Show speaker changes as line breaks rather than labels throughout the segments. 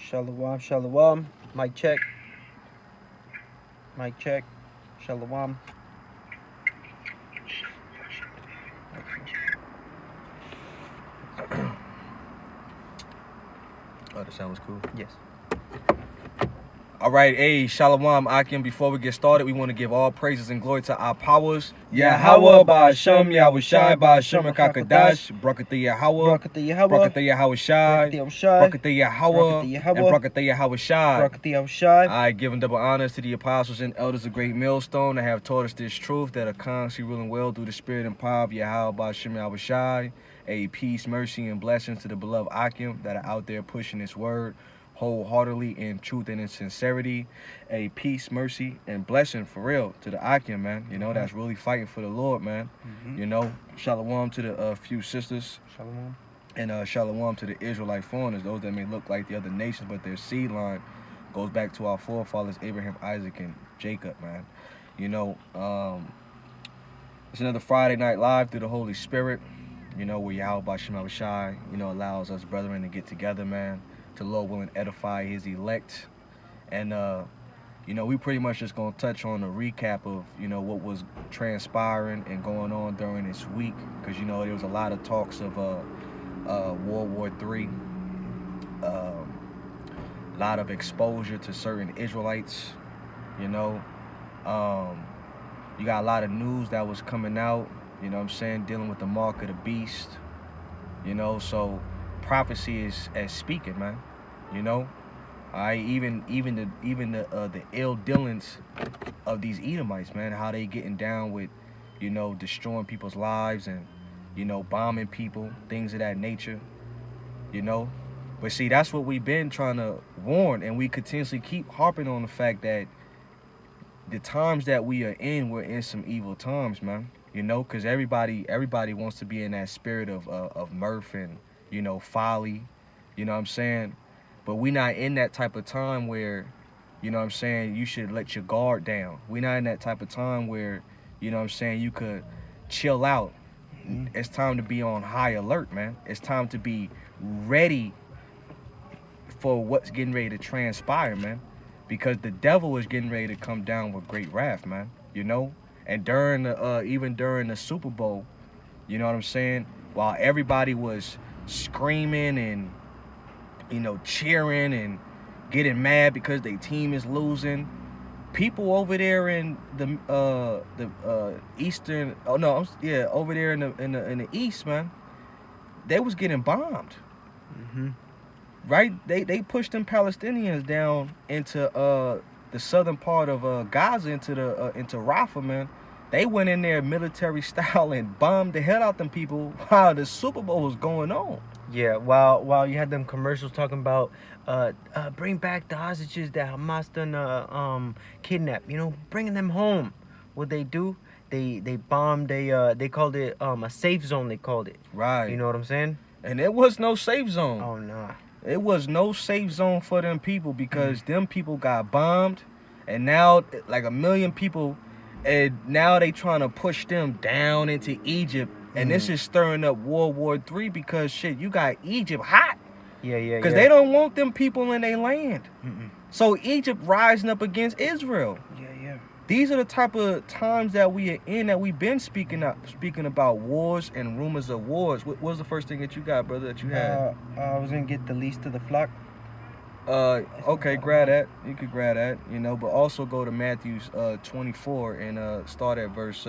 Shalom, shalom. Mic check. Mic check. Shalom.
Oh, the sound was cool.
Yes.
All right, hey, Shalom Akim. Before we get started, we want to give all praises and glory to our powers. Yahweh, Ba'Hashem, Yahushai, Ba'Hashem, Kakadash, Brakatha Yahweh,
Brakatha Yahweh.
Brakatha Yahushai, Brakatha Yahweh, and Brakatha Yahushai.
Brakatha Yahushai.
I give double honors to the apostles and elders of Great Millstone that have taught us this truth, that are constantly ruling well through the spirit and power of Yahweh, Ba'Hashem, Yahushai. A peace, mercy, and blessings to the beloved Akim that are out there pushing this word wholeheartedly in truth and in sincerity. A peace, mercy, and blessing for real to the Akim, man. You know, that's really fighting for the Lord, man. You know, shalom to the few sisters.
Shalom.
And shalom to the Israelite foreigners, those that may look like the other nations, but their seed line goes back to our forefathers, Abraham, Isaac, and Jacob, man. You know, it's another Friday Night Live through the Holy Spirit, you know, where Yahweh Ba'Hashem Yahushai, you know, allows us brethren to get together, man, to Lord willing edify his elect. And, you know, we pretty much just going to touch on a recap of, you know, what was transpiring and going on during this week. Because, you know, there was a lot of talks of World War III, a lot of exposure to certain Israelites, you know. You got a lot of news that was coming out, you know what I'm saying, dealing with the mark of the beast, you know. So prophecy is as speaking, man, you know. Even the ill dealings of these Edomites, man, how they getting down with, you know, destroying people's lives and, you know, bombing people, things of that nature, you know. But see, that's what we've been trying to warn, and we continuously keep harping on the fact that the times that we are in, we're in some evil times, man. You know, because everybody wants to be in that spirit of mirth and, you know, folly, you know what I'm saying? But we not in that type of time where, you know what I'm saying, you should let your guard down. We not in that type of time where, you know what I'm saying, you could chill out. It's time to be on high alert, man. It's time to be ready for what's getting ready to transpire, man. Because the devil is getting ready to come down with great wrath, man, you know? And during the, even during the Super Bowl, you know what I'm saying, while everybody was screaming and, you know, cheering and getting mad because their team is losing, people over there in the eastern, over there in the east, man, they was getting bombed. Right? They pushed them Palestinians down into the southern part of Gaza, into Rafah, man. They went in there military style and bombed the hell out them people while the Super Bowl was going on.
Yeah, while you had them commercials talking about bring back the hostages that Hamas done kidnapped, you know, bringing them home. What they do? They bombed. They called it a safe zone. They called it.
Right.
You know what I'm saying?
And there was no safe zone.
Oh nah.
It was no safe zone for them people because them people got bombed, and now like 1 million people, and now they trying to push them down into Egypt, and this is stirring up World War III because shit, you got Egypt hot.
Yeah.
Because they don't want them people in their land. So Egypt rising up against Israel.
Yeah.
These are the type of times that we are in, that we've been speaking about wars and rumors of wars. What was the first thing that you got, brother, that you had?
I was gonna get the least of the flock.
Okay, grab that. You could grab that, you know, but also go to Matthew 24 and start at verse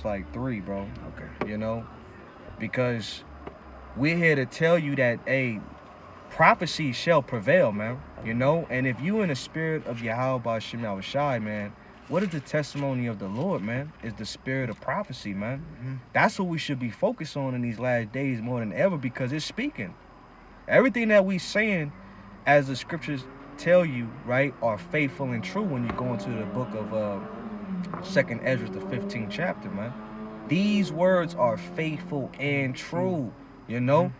like 3, bro.
Okay.
You know, because we're here to tell you that prophecy shall prevail, man. You know, and if you in the spirit of Yahweh Ba'Hashem Yahushai, man, what is the testimony of the Lord, man? Is the spirit of prophecy, man. That's what we should be focused on in these last days more than ever, because it's speaking. Everything that we saying, as the scriptures tell you, right, are faithful and true when you go into the book of 2nd Ezra, the 15th chapter, man. These words are faithful and true, you know.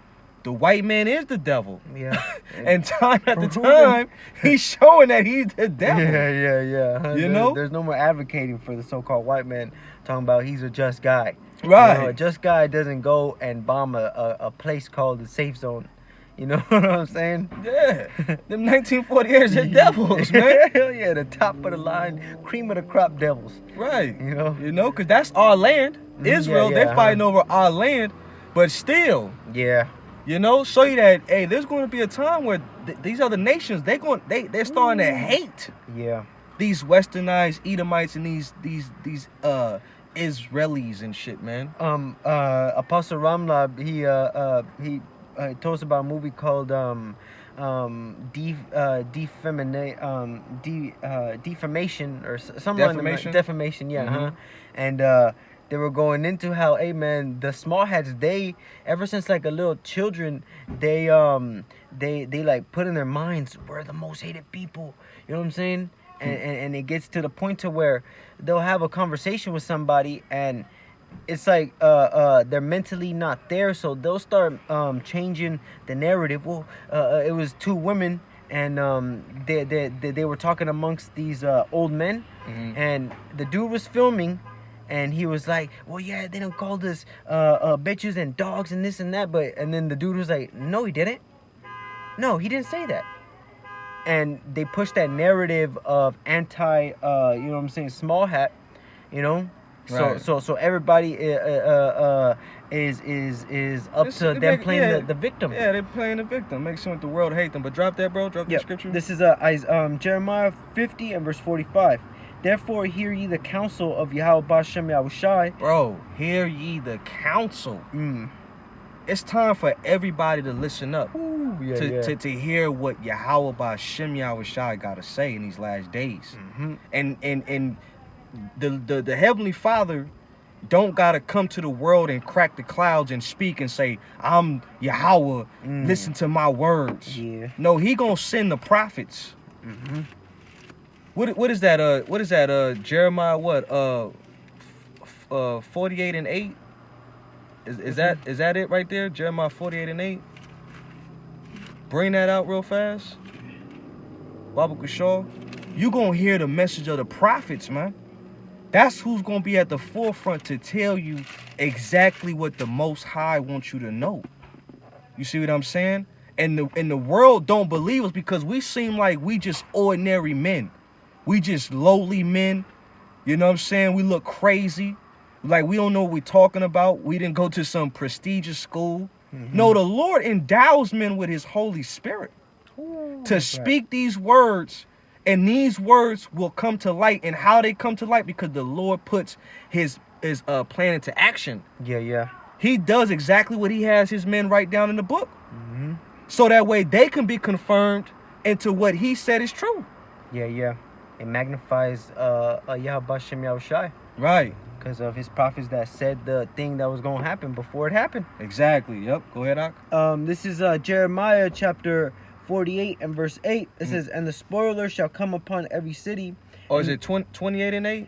The white man is the devil.
Yeah.
And time after time, he's showing that he's the devil.
Yeah.
You know?
There's no more advocating for the so-called white man talking about he's a just guy.
Right.
You know, a just guy doesn't go and bomb a place called the safe zone. You know what I'm saying?
Yeah. Them 1948ers, they're devils, man.
Hell yeah, the top of the line, cream of the crop devils.
Right.
You know?
You know, because that's our land. Israel, they're fighting over our land. But still,
Yeah.
you know, show you that, hey, there's going to be a time where these other nations, they're starting to hate
Yeah.
these westernized Edomites and these Israelis and shit, man.
Apostle Ramlab, he told us about a movie called defamation or something
Defamation?
defamation, yeah,
Mhm.
And they were going into how, hey man, the small hats, they ever since like a little children, they like put in their minds, we're the most hated people. You know what I'm saying? And it gets to the point to where they'll have a conversation with somebody and it's like they're mentally not there, so they'll start changing the narrative. Well, it was two women, and they were talking amongst these old men, and the dude was filming, and he was like, "Well, yeah, they don't call us bitches and dogs and this and that," and then the dude was like, "No, he didn't. No, he didn't say that." And they pushed that narrative of anti, you know what I'm saying, small hat, you know.
Right.
So everybody is up to them playing the victim.
Yeah, they're playing the victim. Make sure the world hate them. But drop that, bro. Drop the scripture.
This is Jeremiah 50 and verse 45. Therefore hear ye the counsel of Yahweh Bashem Yahushai.
Bro, hear ye the counsel. It's time for everybody to listen up.
Ooh,
to hear what Yahweh Bashem Yahushai got to say in these last days. And the Heavenly Father don't gotta come to the world and crack the clouds and speak and say, I'm Yahweh, listen to my words.
Yeah.
No, he gonna send the prophets. What is that? Jeremiah 48 and 8? Is that it right there? Jeremiah 48 and 8? Bring that out real fast. Baba Kushaw. You gonna hear the message of the prophets, man. That's who's going to be at the forefront to tell you exactly what the Most High wants you to know. You see what I'm saying? And the world don't believe us because we seem like we just ordinary men. We just lowly men. You know what I'm saying? We look crazy. Like we don't know what we're talking about. We didn't go to some prestigious school. No, the Lord endows men with his Holy Spirit to speak these words. And these words will come to light. And how they come to light? Because the Lord puts his plan into action.
Yeah.
He does exactly what he has his men write down in the book. So that way they can be confirmed into what he said is true.
Yeah. It magnifies Yahweh Bashem Yahushai.
Right.
Because of his prophets that said the thing that was going to happen before it happened.
Exactly. Yep. Go ahead, Ak.
This is Jeremiah chapter 48 and verse 8. It says, and the spoiler shall come upon every city.
Or is it 28 and 8?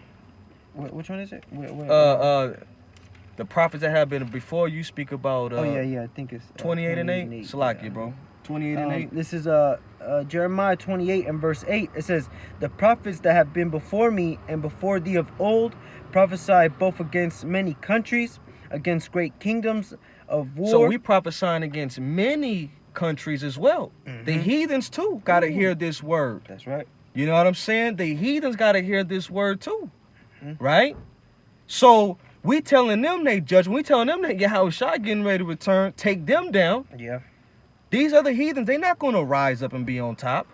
Which one is it?
The prophets that have been before you speak about.
I think it's
28 and 8. Salakia, bro. 28 and 8.
This is Jeremiah 28 and verse 8. It says, the prophets that have been before me and before thee of old prophesy both against many countries, against great kingdoms of war.
So we prophesying against many countries as well. The heathens too gotta hear this word.
That's right.
You know what I'm saying? The heathens gotta hear this word too. Right? So we telling them they judgment. We telling them that Yahushua getting ready to return. Take them down.
Yeah.
These other heathens, they not gonna rise up and be on top.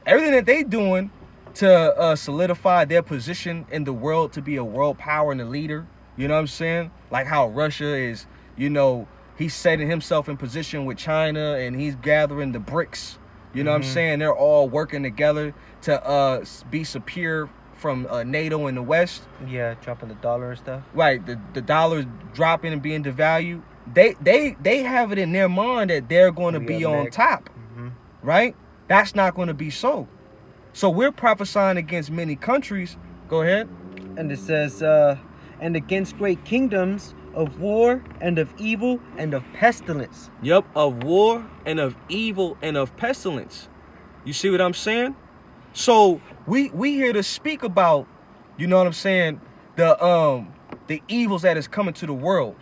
Everything that they doing to solidify their position in the world to be a world power and a leader. You know what I'm saying? Like how Russia is, you know, he's setting himself in position with China and he's gathering the BRICS. You know what I'm saying? They're all working together to be superior from NATO in the West.
Yeah, dropping the dollar and stuff.
Right, the dollar's dropping and being devalued. They have it in their mind that they're going to be on top. Right? That's not going to be so. So we're prophesying against many countries. Go ahead.
And it says, and against great kingdoms of war and of evil and of pestilence.
Yep, of war and of evil and of pestilence. You see what I'm saying? So we here to speak about, you know what I'm saying, the evils that is coming to the world.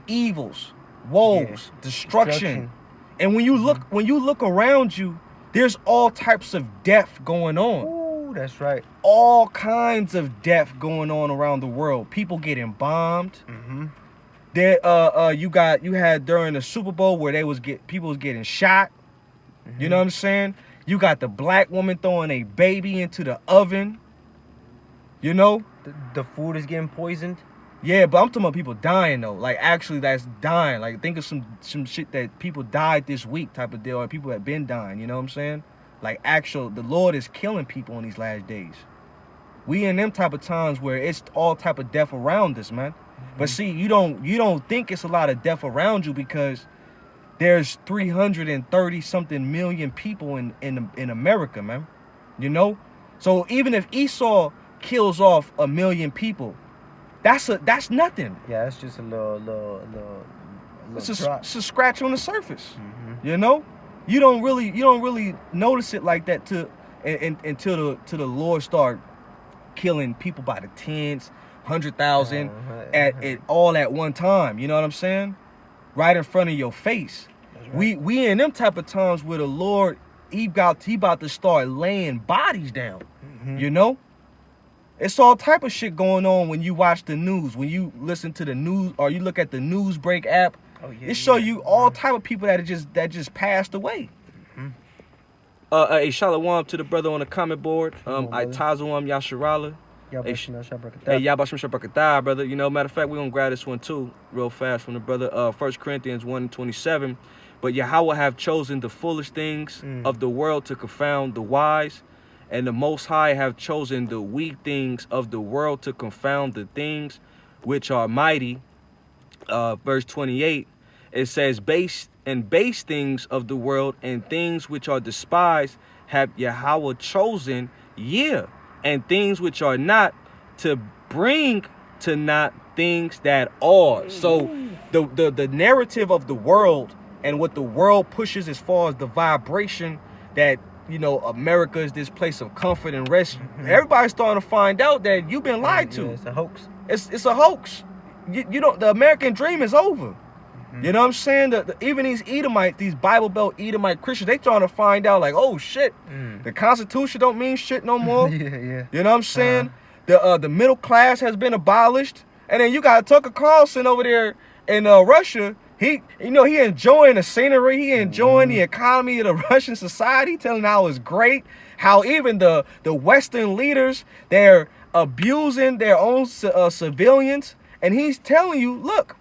Evils, woes, destruction. And when you look around you, there's all types of death going on.
Ooh, that's right.
All kinds of death going on around the world. People getting bombed.
Mm-hmm.
There, you had during the Super Bowl where people was getting shot.
Mm-hmm.
You know what I'm saying? You got the black woman throwing a baby into the oven. You know?
The food is getting poisoned.
Yeah, but I'm talking about people dying though. Like actually that's dying. Like think of some shit that people died this week type of deal, or people have been dying, you know what I'm saying? Like the Lord is killing people in these last days. We in them type of times where it's all type of death around us, man. Mm-hmm. But see, you don't think it's a lot of death around you because there's 330 something million people in America, man. You know? So even if Esau kills off 1 million people, that's nothing.
Yeah, that's just a little
It's
drop.
a scratch on the surface.
Mm-hmm.
You know? You don't really notice it like that until the Lord start killing people by the tens, 100,000 at all at one time. You know what I'm saying? Right in front of your face. Right. We in them type of times where the Lord he about to start laying bodies down. Mm-hmm. You know? It's all type of shit going on when you watch the news, when you listen to the news, or you look at the Newsbreak app. Oh, yeah, it show you all type of people that just passed away. Mm-hmm. Hey, shalom to the brother on the comment board. I Tazuam Yasharala. Hey, Yabashim Shabrakatah, brother. You know, matter of fact, we're gonna grab this one too, real fast from the brother. 1 Corinthians 1:27. But Yahweh have chosen the foolish things of the world to confound the wise. And the Most High have chosen the weak things of the world to confound the things which are mighty. Verse 28, it says, base things of the world and things which are despised have Yahweh chosen, and things which are not, to bring to naught things that are. So the narrative of the world and what the world pushes as far as the vibration that, you know, America is this place of comfort and rest. Mm-hmm. Everybody's starting to find out that you've been lied to.
Yeah, it's a hoax.
It's a hoax. You don't. The American dream is over. Mm-hmm. You know what I'm saying? Even these Edomites, these Bible Belt Edomite Christians, they trying to find out like, oh shit, the Constitution don't mean shit no more.
Yeah.
You know what I'm saying? The middle class has been abolished, and then you got Tucker Carlson over there in Russia. He enjoying the scenery, he enjoying the economy of the Russian society, telling how it's great, how even the Western leaders, they're abusing their own civilians, and he's telling you, look,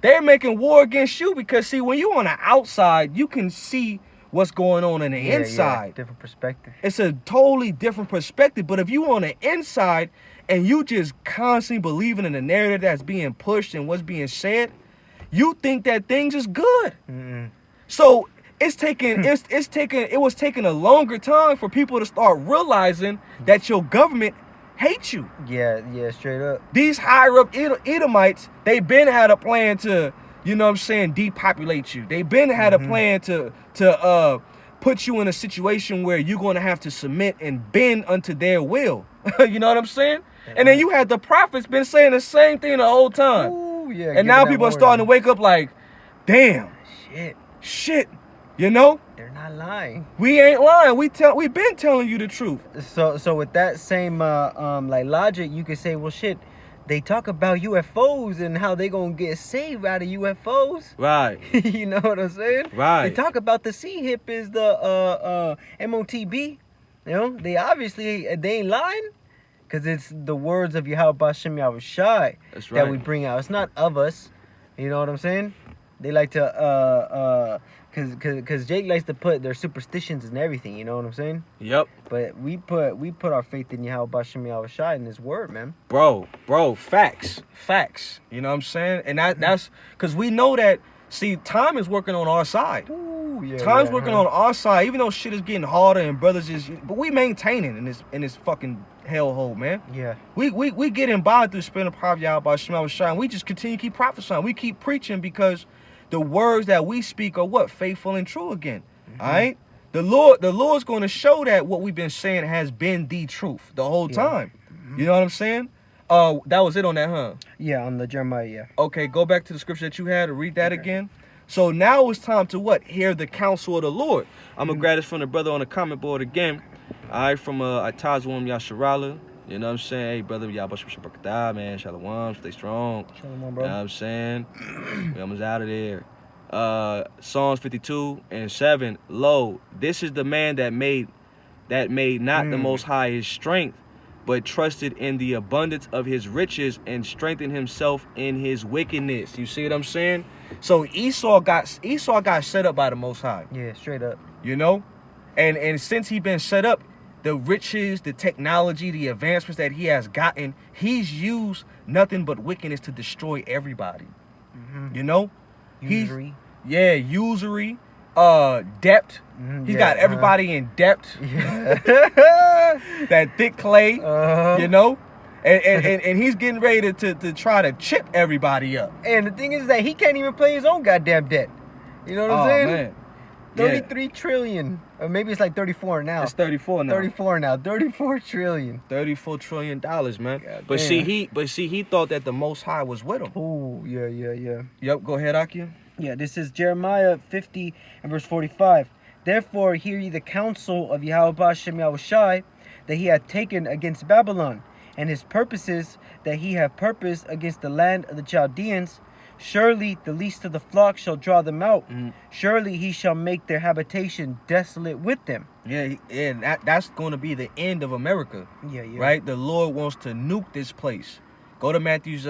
they're making war against you because, see, when you're on the outside, you can see what's going on the inside.
Yeah, different perspective.
It's a totally different perspective, but if you on the inside and you just constantly believing in the narrative that's being pushed and what's being said, you think that things is good. Mm-mm. So it was taking a longer time for people to start realizing that your government hates you.
Yeah, straight up.
These higher up Edomites, they been had a plan to, you know what I'm saying, depopulate you. They been had a plan to put you in a situation where you're going to have to submit and bend unto their will. You know what I'm saying? Yeah. And then you had the prophets been saying the same thing the whole time.
Ooh, yeah.
And now people are starting to wake up like, damn. Shit. You know?
They're not lying.
We ain't lying. We been telling you the truth.
So with that same like logic, you could say, well, shit, they talk about UFOs and how they gonna get saved out of UFOs.
Right.
You know what I'm saying?
Right.
They talk about the sea hippies, the MOTB. You know, they ain't lying. Because it's the words of Yahweh Bashem Yahushai that we bring out. It's not of us. You know what I'm saying? They like to, because Jake likes to put their superstitions and everything. You know what I'm saying? Yep. But we put our faith in Yahweh Bashem Yahushai in His word, man.
Bro, facts. You know what I'm saying? And that's because we know that. See, time is working on our side. Ooh, yeah, Time's working on our side, even though shit is getting harder and brothers but we maintaining in this fucking hellhole, man. Yeah. We getting by through spending the power of Yahweh Shema Shine. We just continue to keep prophesying. We keep preaching because the words that we speak are what? Faithful and true again. All right? The Lord's going to show that what we've been saying has been the truth the whole time. You know what I'm saying? That was it on that, huh?
Yeah, on the Jeremiah, yeah.
Okay, go back to the scripture that you had and read that again. So now it's time to what? Hear the counsel of the Lord. I'm going to grab this from the brother on the comment board again. All right, from Atazwam Yasharala. You know what I'm saying? Hey, brother, y'all man. Shalom, stay strong.
Shalom, bro.
You know what I'm saying? We almost out of there. Psalms 52:7. Lo, this is the man that made not the Most High his strength, but trusted in the abundance of his riches and strengthened himself in his wickedness. You see what I'm saying? So Esau got set up by the Most High.
Yeah, straight up.
You know? And since he been set up, the riches, the technology, the advancements that he has gotten, he's used nothing but wickedness to destroy everybody. You know?
Usury.
Usury. Debt. He's got everybody in debt.
Yeah.
That thick clay. You know? And he's getting ready to try to chip everybody up.
And the thing is that he can't even pay his own goddamn debt. You know what I'm saying?
Man.
33 trillion. Or maybe it's like 34 now.
It's 34 now.
34 now. 34 trillion.
$34 trillion, man.
God
But
damn.
he thought that the Most High was with him.
Oh, yeah.
Yep, go ahead, Akia.
Yeah, this is Jeremiah 50 and verse 45. Therefore hear ye the counsel of Yahweh Shem Yahushai that he hath taken against Babylon, and his purposes that he hath purposed against the land of the Chaldeans. Surely the least of the flock shall draw them out. Surely he shall make their habitation desolate with them.
Yeah, and that's going to be the end of America.
Yeah.
Right? The Lord wants to nuke this place. Go to Matthew's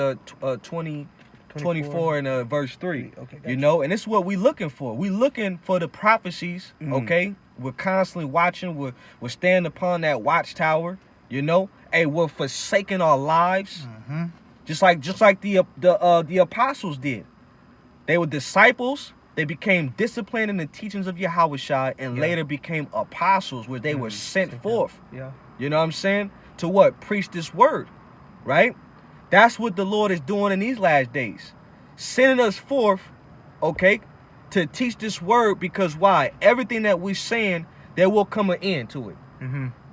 24 and verse 3.
Okay,
you know, and this is what we're looking for. We're looking for the prophecies, okay? We're constantly watching. We're standing upon that watchtower, you know? Hey, we're forsaking our lives. Just like the apostles did. They were disciples. They became disciplined in the teachings of Yahweh and later became apostles, where they were sent forth.
Yeah.
You know what I'm saying? To what? Preach this word, right? That's what the Lord is doing in these last days. Sending us forth, okay, to teach this word, because why? Everything that we're saying, there will come an end to it.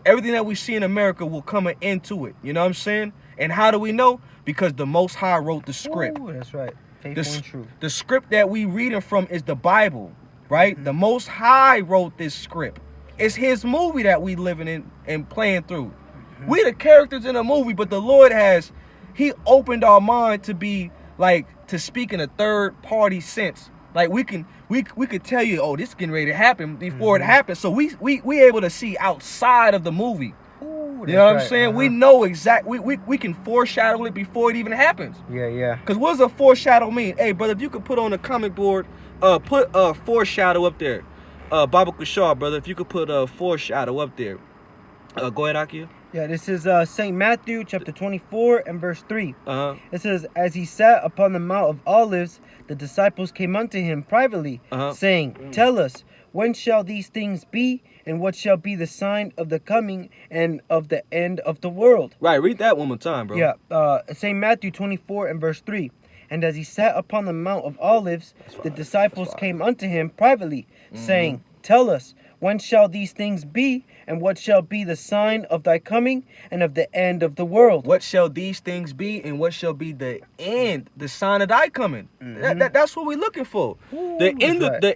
Everything that we see in America will come an end to it. You know what I'm saying? And how do we know? Because the Most High wrote the script.
Ooh, that's right. Faithful and true.
The script that we reading from is the Bible, right? The Most High wrote this script. It's his movie that we living in and playing through. We the characters in the movie, but the Lord he opened our mind to be like, to speak in a third party sense. Like we could tell you, oh, this is getting ready to happen before it happens. So we able to see outside of the movie.
Ooh,
You know what I'm saying? We know we can foreshadow it before it even happens.
Yeah.
Because what does a foreshadow mean? Hey, brother, if you could put on the comic board, put a foreshadow up there. Baba Kushar, brother, if you could put a foreshadow up there. Go ahead, Akia.
Yeah, this is St. Matthew chapter 24 and verse 3. It says, as he sat upon the Mount of Olives, the disciples came unto him privately, saying, tell us, when shall these things be, and what shall be the sign of the coming and of the end of the world?
Right, read that one more time, bro.
Yeah, St. Matthew 24 and verse 3. And as he sat upon the Mount of Olives, the disciples came unto him privately, saying, tell us, when shall these things be, and what shall be the sign of thy coming and of the end of the world?
What shall these things be, and what shall be the end, the sign of thy coming? That's what we're looking for.
Ooh,
the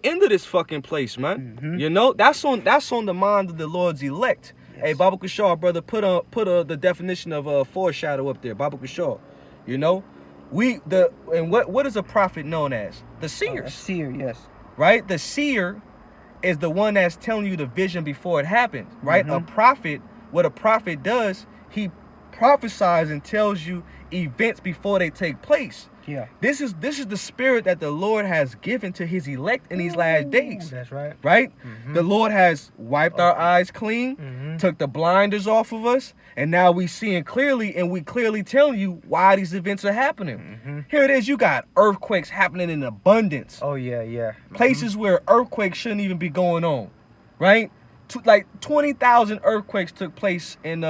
end of this fucking place, man. You know, that's on the mind of the Lord's elect. Yes. Hey, Baba Kushar, brother, put the definition of foreshadow up there, Baba Kushar. You know, what is a prophet known as? The seers.
A seer, yes.
Right, the seer is the one that's telling you the vision before it happens, right? A prophet, what a prophet does, he prophesies and tells you events before they take place.
Yeah.
This is the spirit that the Lord has given to his elect in these last days.
That's right.
Right? The Lord has wiped our eyes clean, took the blinders off of us, and now we seeing clearly, and we clearly telling you why these events are happening. Here it is, you got earthquakes happening in abundance.
Oh, yeah.
Places where earthquakes shouldn't even be going on, right? Like 20,000 earthquakes took place in,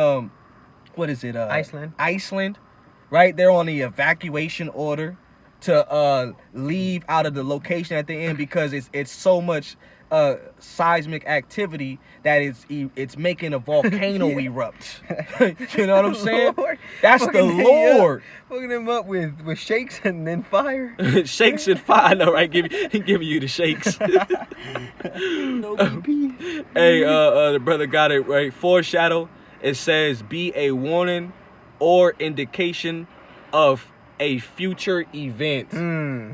Iceland, right? They're on the evacuation order to leave out of the location at the end because it's so much seismic activity that it's making a volcano erupt. You know what I'm saying?
Lord.
That's the Lord.
Hooking them up with shakes and then fire.
Shakes and fire. I know, right? Giving you the shakes.
No BP.
Hey, the brother got it right. Foreshadow. It says be a warning or indication of a future event.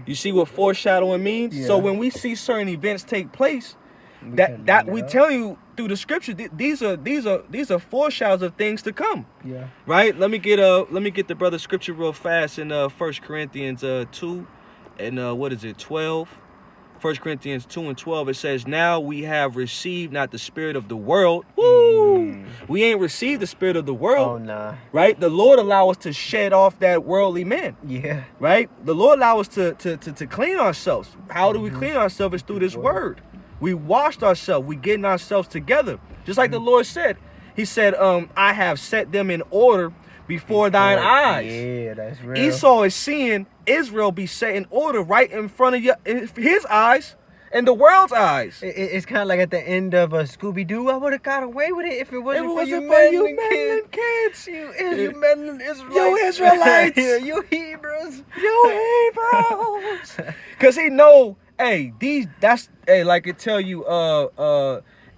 You see what foreshadowing means?
Yeah.
So when we see certain events take place,
We
that
can
we
look it
tell you through the scripture, these are foreshadows of things to come.
Yeah.
Right? Let me get the brother scripture real fast in 1 Corinthians 2 and 12. 1 Corinthians 2 and 12, it says, now we have received not the spirit of the world. Woo! We ain't received the spirit of the world.
Oh nah.
Right? The Lord allow us to shed off that worldly man.
Yeah.
Right? The Lord allow us to clean ourselves. How do we clean ourselves? Is through this word. We washed ourselves. We getting ourselves together. Just like the Lord said. He said, I have set them in order before thine eyes.
Yeah, that's real.
Esau is seeing Israel be set in order right in front of his eyes and the world's eyes.
It's kind of like at the end of a Scooby-Doo. I would have got away with it if it wasn't for you
meddling
meddling
kids.
You meddling Israelites.
You Israelites.
You Hebrews.
You Hebrews. Cause he know, like it tell you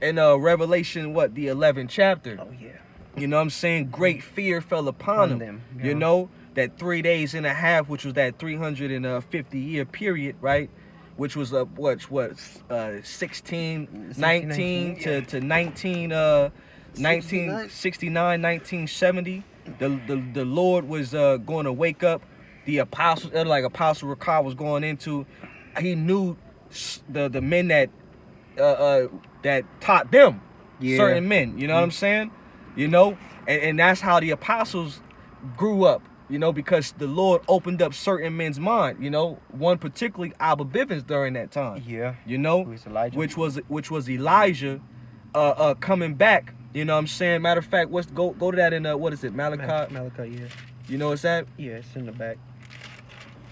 in Revelation, the 11th chapter.
Oh yeah.
You know what I'm saying? Great fear fell upon them.
Yeah.
You know, that 3 days and a half, which was that 350-year period, right? Which was 16, 19 to 19, 1969, 1970. The Lord was going to wake up the apostles, like Apostle Ricard was going into. He knew the men that taught them, certain men. You know what I'm saying? You know, and that's how the apostles grew up, you know, because the Lord opened up certain men's mind, you know, one particularly Abba Bivens during that time.
Yeah.
You know, which was Elijah coming back, you know what I'm saying? Matter of fact, go to that in Malachi?
Malachi, yeah.
You know what's that?
Yeah, it's in the back.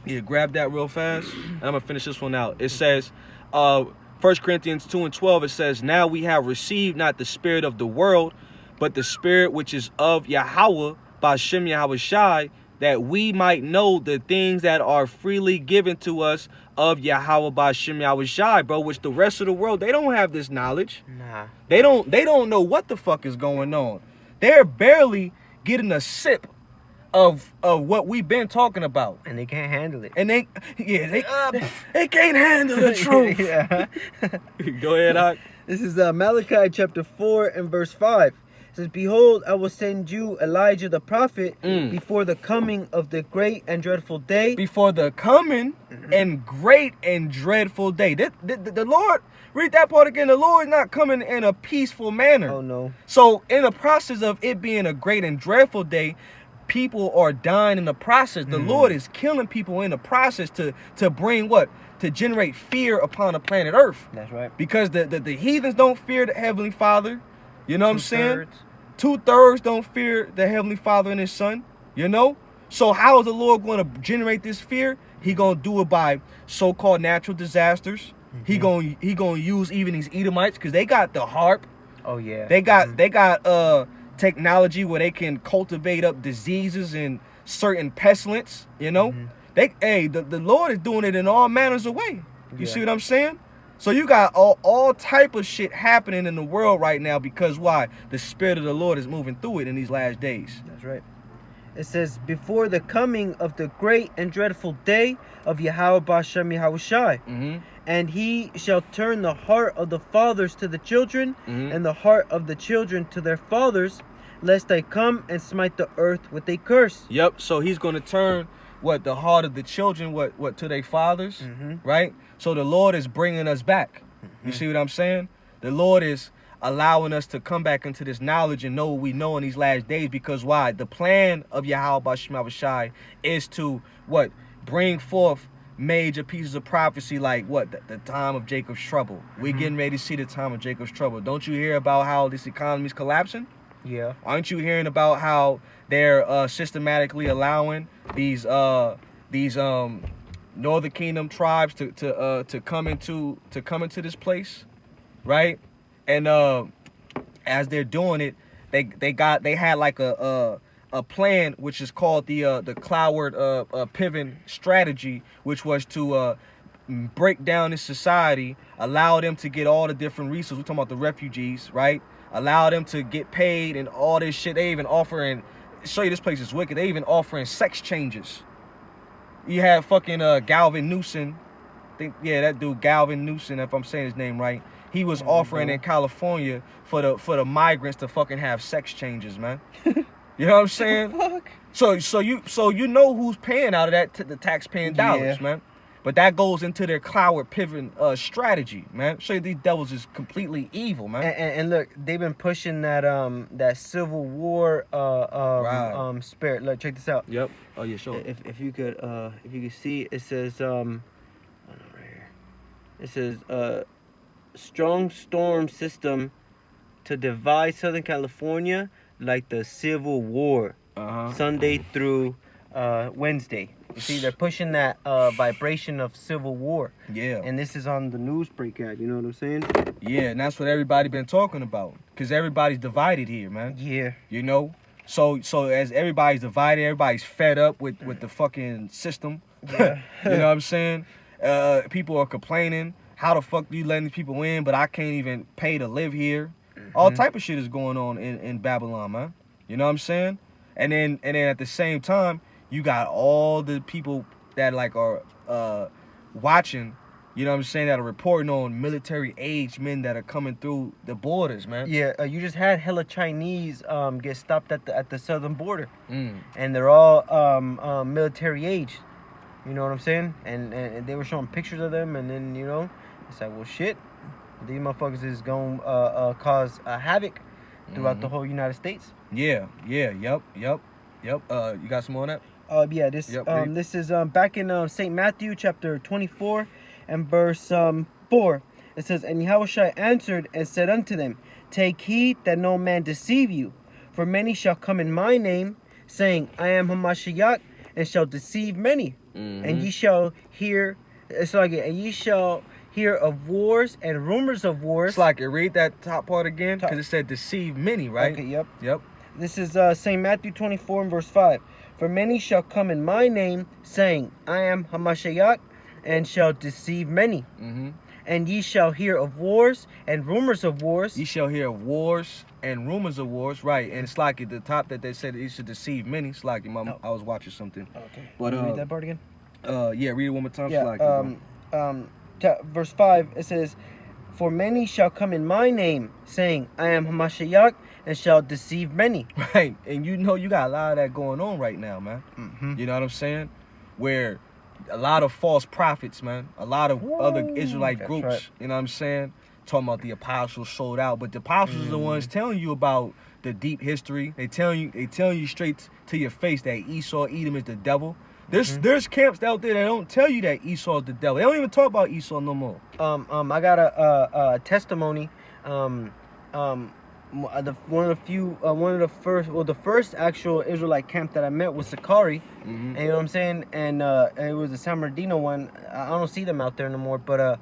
Yeah, grab that real fast. And I'm gonna finish this one out. It says 1 Corinthians 2 and 12, it says, now we have received not the spirit of the world, but the spirit which is of Yahweh, Bashem Yahushai, that we might know the things that are freely given to us of Yahweh Bashem Yahushai, bro, which the rest of the world, they don't have this knowledge.
Nah.
They don't know what the fuck is going on. They're barely getting a sip of what we've been talking about.
And they can't handle it.
And they can't handle the truth.
Yeah.
Go ahead, Hawk.
This is Malachi chapter 4 and verse 5. It says, behold, I will send you Elijah the prophet before the coming of the great and dreadful day.
Before the coming and great and dreadful day. The Lord, read that part again. The Lord is not coming in a peaceful manner.
Oh, no.
So in the process of it being a great and dreadful day, people are dying in the process. The Lord is killing people in the process to bring what? To generate fear upon the planet Earth.
That's right.
Because the heathens don't fear the Heavenly Father. You know what I'm saying? 2/3 don't fear the Heavenly Father and His Son. You know? So how is the Lord going to generate this fear? He going to do it by so-called natural disasters. He going to use even these Edomites because they got the harp.
Oh, yeah.
They got technology where they can cultivate up diseases and certain pestilence, you know? The Lord is doing it in all manners of way. You see what I'm saying? So you got all type of shit happening in the world right now because why? The Spirit of the Lord is moving through it in these last days.
That's right. It says, before the coming of the great and dreadful day of Yahweh Bashem Yahushai, and he shall turn the heart of the fathers to the children, and the heart of the children to their fathers, lest I come and smite the earth with a curse.
Yep, so he's going to turn the heart of the children what to their fathers, right? So the Lord is bringing us back. You see what I'm saying? The Lord is allowing us to come back into this knowledge and know what we know in these last days because why? The plan of Yahweh Bashem Yahushai is to bring forth major pieces of prophecy like the time of Jacob's trouble. We're getting ready to see the time of Jacob's trouble. Don't you hear about how this economy is collapsing?
Yeah.
Aren't you hearing about how they're systematically allowing these Northern Kingdom tribes to come into this place? right? And as they're doing it, they had like a plan which is called the Cloward Piven strategy, which was to break down this society, allow them to get all the different resources. We're talking about the refugees, right? Allow them to get paid and all this shit. They even offering, show you this place is wicked. They even offering sex changes. You have fucking Galvin Newsom. That dude Galvin Newsom, if I'm saying his name right. He was offering in California for the migrants to fucking have sex changes, man. You know what I'm saying?
Fuck.
So you know who's paying out of that to the taxpaying dollars, man. But that goes into their Cloward Piven strategy, man. Show you these devils is completely evil, man.
And look, they've been pushing that that Civil War spirit. Look, check this out.
Yep. Oh yeah, sure.
If you could see, it says right here. It says strong storm system to divide Southern California like the Civil War. Sunday through Wednesday. You see, they're pushing that vibration of Civil War.
Yeah.
And this is on the news breakout, you know what I'm saying?
Yeah, and that's what everybody been talking about. Because everybody's divided here, man.
Yeah.
You know? So as everybody's divided, everybody's fed up with the fucking system.
Yeah.
You know what I'm saying? People are complaining. How the fuck do you letting these people in, but I can't even pay to live here? All type of shit is going on in Babylon, man. You know what I'm saying? And then at the same time, you got all the people that like are watching, you know what I'm saying, that are reporting on military aged men that are coming through the borders, man.
Yeah, you just had hella Chinese get stopped at the southern border. And they're all military aged. You know what I'm saying? And they were showing pictures of them, and then, you know, it's like, well, shit, these motherfuckers is going to cause havoc throughout the whole United States.
Yep. You got some more on that?
This
Yep,
this is back in St. Matthew chapter 24 and verse 4. It says, and Yahushua answered and said unto them, take heed that no man deceive you, for many shall come in my name, saying, I am Hamashiach, and shall deceive many. And ye shall hear, and ye shall hear of wars and rumors of wars.
It's like, read that top part again, because it said deceive many, right?
Okay, yep.
Yep.
This is St. Matthew 24 and verse 5. For many shall come in my name, saying, I am Hamashiach, and shall deceive many. And ye shall hear of wars and rumors of wars.
Ye shall hear of wars and rumors of wars, right? And it's like at the top that they said it should deceive many. It's like I was watching something.
Okay.
But
read that part again.
Yeah, read it one more time.
Yeah. Verse 5. It says, for many shall come in my name, saying, I am Hamashiach, and shall deceive many.
Right, and you know you got a lot of that going on right now, man. You know what I'm saying? Where a lot of false prophets, man. A lot of other Israelite groups,
right.
you know what I'm saying? Talking about the apostles sold out, but the apostles are the ones telling you about the deep history. They telling you straight to your face that Esau, Edom is the devil. There's camps out there that don't tell you that Esau is the devil. They don't even talk about Esau no more.
I got a testimony. The first actual Israelite camp that I met was Sakari, and you know what I'm saying, and it was the San Bernardino one. I don't see them out there no more, but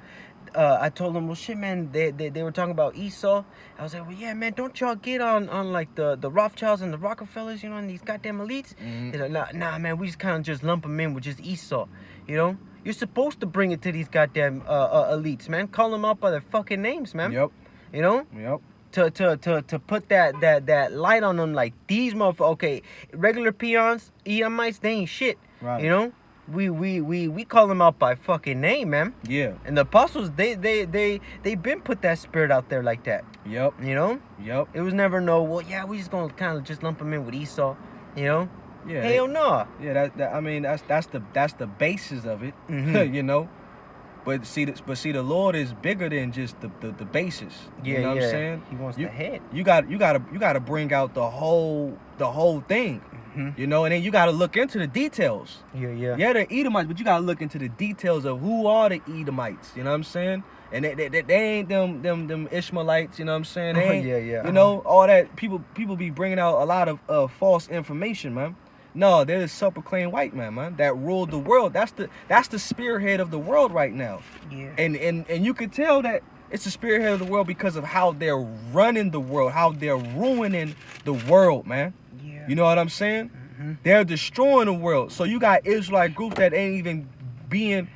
I told them, well, shit, man, they were talking about Esau. I was like, well, yeah, man, don't y'all get on like the Rothschilds and the Rockefellers, you know, and these goddamn elites? They're like, nah, man, we just kind of just lump them in with just Esau, you know? You're supposed to bring it to these goddamn elites, man. Call them out by their fucking names, man.
Yep.
You know?
Yep.
To put that light on them, like these motherfuckers. Okay, regular peons, Edomites, they ain't shit.
Right.
You know? We call them out by fucking name, man.
Yeah.
And the apostles, they been put that spirit out there like that.
Yep.
You know?
Yep.
It was never no, well, yeah, we just gonna kind of just lump them in with Esau. You know?
Yeah.
Hell no.
Yeah. I mean, that's the basis of it. You know. But see, the Lord is bigger than just the basis.
Yeah,
you know what I'm saying?
He wants the head.
You gotta bring out the whole thing. You know, and then you gotta look into the details.
Yeah.
Yeah, they're Edomites, but you gotta look into the details of who are the Edomites. You know what I'm saying? And they ain't them Ishmaelites. You know what I'm saying? They ain't,
Yeah.
You know, all that people be bringing out a lot of false information, man. No, they're the self-proclaimed white man, that ruled the world. That's the spearhead of the world right now.
Yeah.
And you can tell that It's the spearhead of the world because of how they're running the world, how they're ruining the world, man.
Yeah.
You know what I'm saying?
Mm-hmm.
They're destroying the world. So you got Israelite groups that ain't even being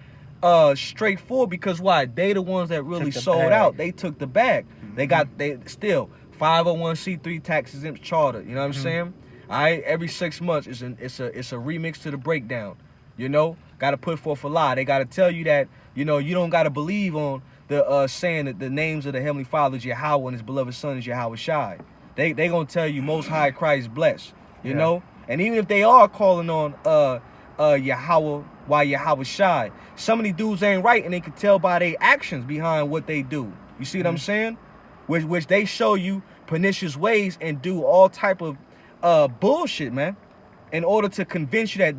straightforward because why? They the ones that really
Took the
sold
bag.
out. They took the bag. They
Mm-hmm.
they still 501c3 tax exempt charter. You know what I'm
Mm-hmm.
saying? All right, every 6 months it's a remix to the breakdown. You know, got to put forth a lie. They got to tell you that you don't got to believe on the saying that the names of the Heavenly Father is Yahweh and His beloved Son is Yahweh Shai. They gonna tell you Most High Christ bless. You
Yeah.
know, and even if they are calling on Yahweh, why Yahweh Shai, some of these dudes ain't right, and they can tell by their actions behind what they do. You see what I'm saying? Which they show you pernicious ways and do all type of bullshit, man, in order to convince you that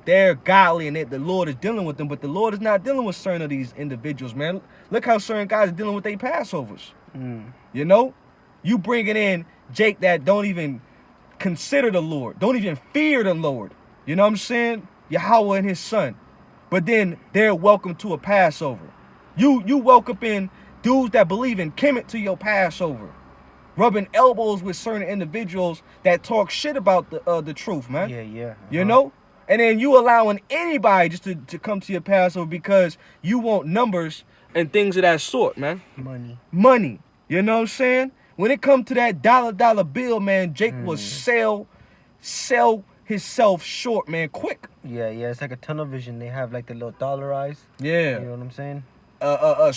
they're godly and that the Lord is dealing with them. But the Lord is not dealing with certain of these individuals, man. Look how certain guys are dealing with their Passovers. You know, you bringing in Jake that don't even consider the Lord, don't even fear the Lord. You know what I'm saying? Yahweh and His Son. But then they're welcome to a Passover. You welcome in dudes that believe in Kemet to your Passover, rubbing elbows with certain individuals that talk shit about the truth, man.
Yeah.
You know? And then you allowing anybody just to come to your Passover because you want numbers
And things of that sort, man.
money. You know what I'm saying? When it come to that dollar bill, man, Jake will sell himself short, man, quick.
Yeah. It's like a tunnel vision. They have like the little dollar eyes.
Yeah.
You know what I'm saying?
A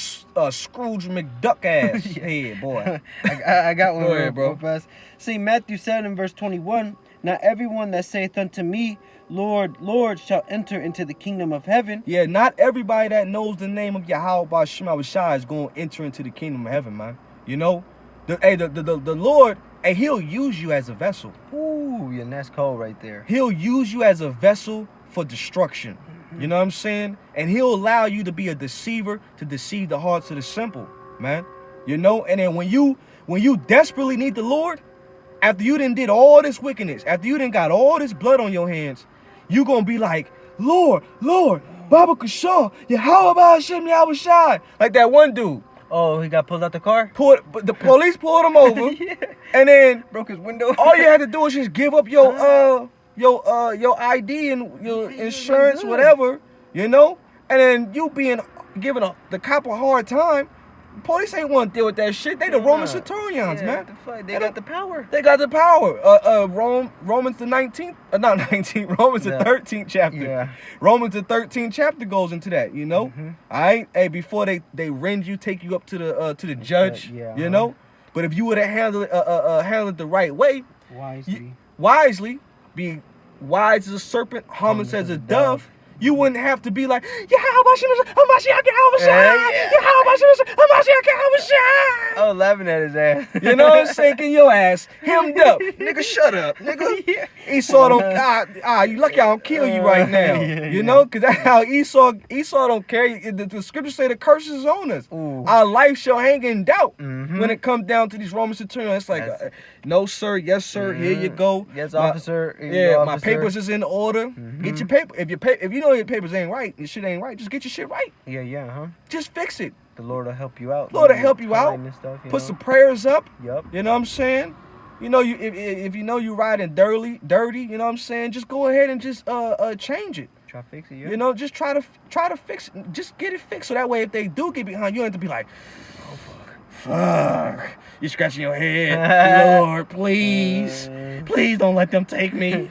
Scrooge McDuck ass head, boy.
I got one,
Go ahead, bro.
real fast. See, Matthew 7, verse 21. Not everyone that saith unto me, Lord, Lord, shall enter into the kingdom of heaven.
Yeah, not everybody that knows the name of Yahweh B'Shem Shai is going to enter into the kingdom of heaven, man. You know? The Lord, He'll use you as a vessel.
Ooh, yeah, and that's cold right there.
He'll use you as a vessel for destruction. You know what I'm saying? And He'll allow you to be a deceiver to deceive the hearts of the simple, man. You know? And then when you desperately need the Lord, after you done did all this wickedness, after you done got all this blood on your hands, you gonna be like, Lord, Baba Kashaw, Yahweh B'Shem Yahweh Shai. Like that one dude.
Oh, he got pulled out the car?
But the police pulled him over,
Yeah.
and then
Broke his window.
all you had to do is just give up your ID and your insurance, whatever, you know, and then you being giving the cop a hard time. Police ain't want to deal with that shit. They the Roman centurions, man.
What the fuck? They got the power.
They got the power. Romans the 19th, not 19th. Romans the 13th chapter.
Yeah.
Romans the 13th chapter goes into that. You know. All right. Hey, before they rend you, take you up to the judge.
Yeah.
You know. But if you would have handled it the right way,
Wisely.
be wise as a serpent, harmless as a dove. You wouldn't have to be like,
Oh, laughing at his ass.
you know what I'm saying? Getting your ass hemmed up. Nigga, shut up. Nigga.
Yeah.
Esau don't, you lucky I don't kill you right now. You know? Because that's how Esau don't care. The scriptures say the curse is on us.
Ooh.
Our life shall hang in doubt when it comes down to these Roman centurions. It's like, no, sir. Yes, sir. Here you go.
Yes, officer.
My papers is in order. Get your paper. If you know your papers ain't right, your shit ain't right, just get your shit right.
Yeah.
Just fix it.
The Lord will help you out.
Lord will help you out.
And stuff,
Put some prayers up.
Yup.
You know what I'm saying? You know, if you know you riding dirty, you know what I'm saying? Just go ahead and just change it.
Try to fix it, yeah.
You know, just try to fix it. Just get it fixed so that way if they do get behind, you don't have to be like, oh fuck. You're scratching your head. Lord, please don't let them take me.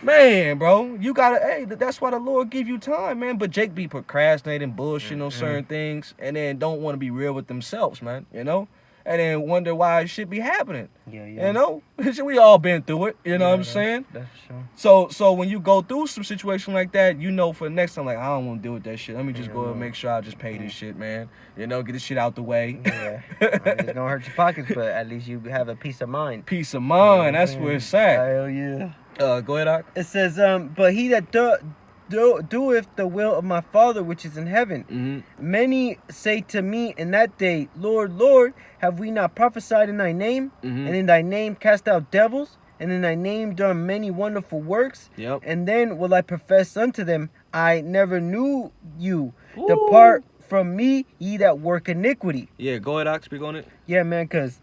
Man, bro, you gotta, that's why the Lord give you time, man. But Jake be procrastinating, bullshitting on certain things, and then don't want to be real with themselves, man, you know? And then wonder why shit be happening.
Yeah.
You know? We all been through it, you know what I'm saying?
That's true.
So when you go through some situation like that, you know for the next time, like, I don't want to deal with that shit. Let me just go and make sure I just pay this shit, man. You know, get this shit out the way.
Yeah. It's gonna hurt your pockets, but at least you have a peace of mind.
Peace of mind, that's where it's at.
Hell yeah.
Go ahead, Doc.
It says, but he that doeth the will of my Father which is in heaven. Many say to me in that day, Lord, Lord, have we not prophesied in thy name? And in thy name cast out devils? And in thy name done many wonderful works?
Yep.
And then will I profess unto them, I never knew you. Depart from me, ye that work iniquity.
Yeah, go ahead, Ox, speak on it.
Yeah, man, because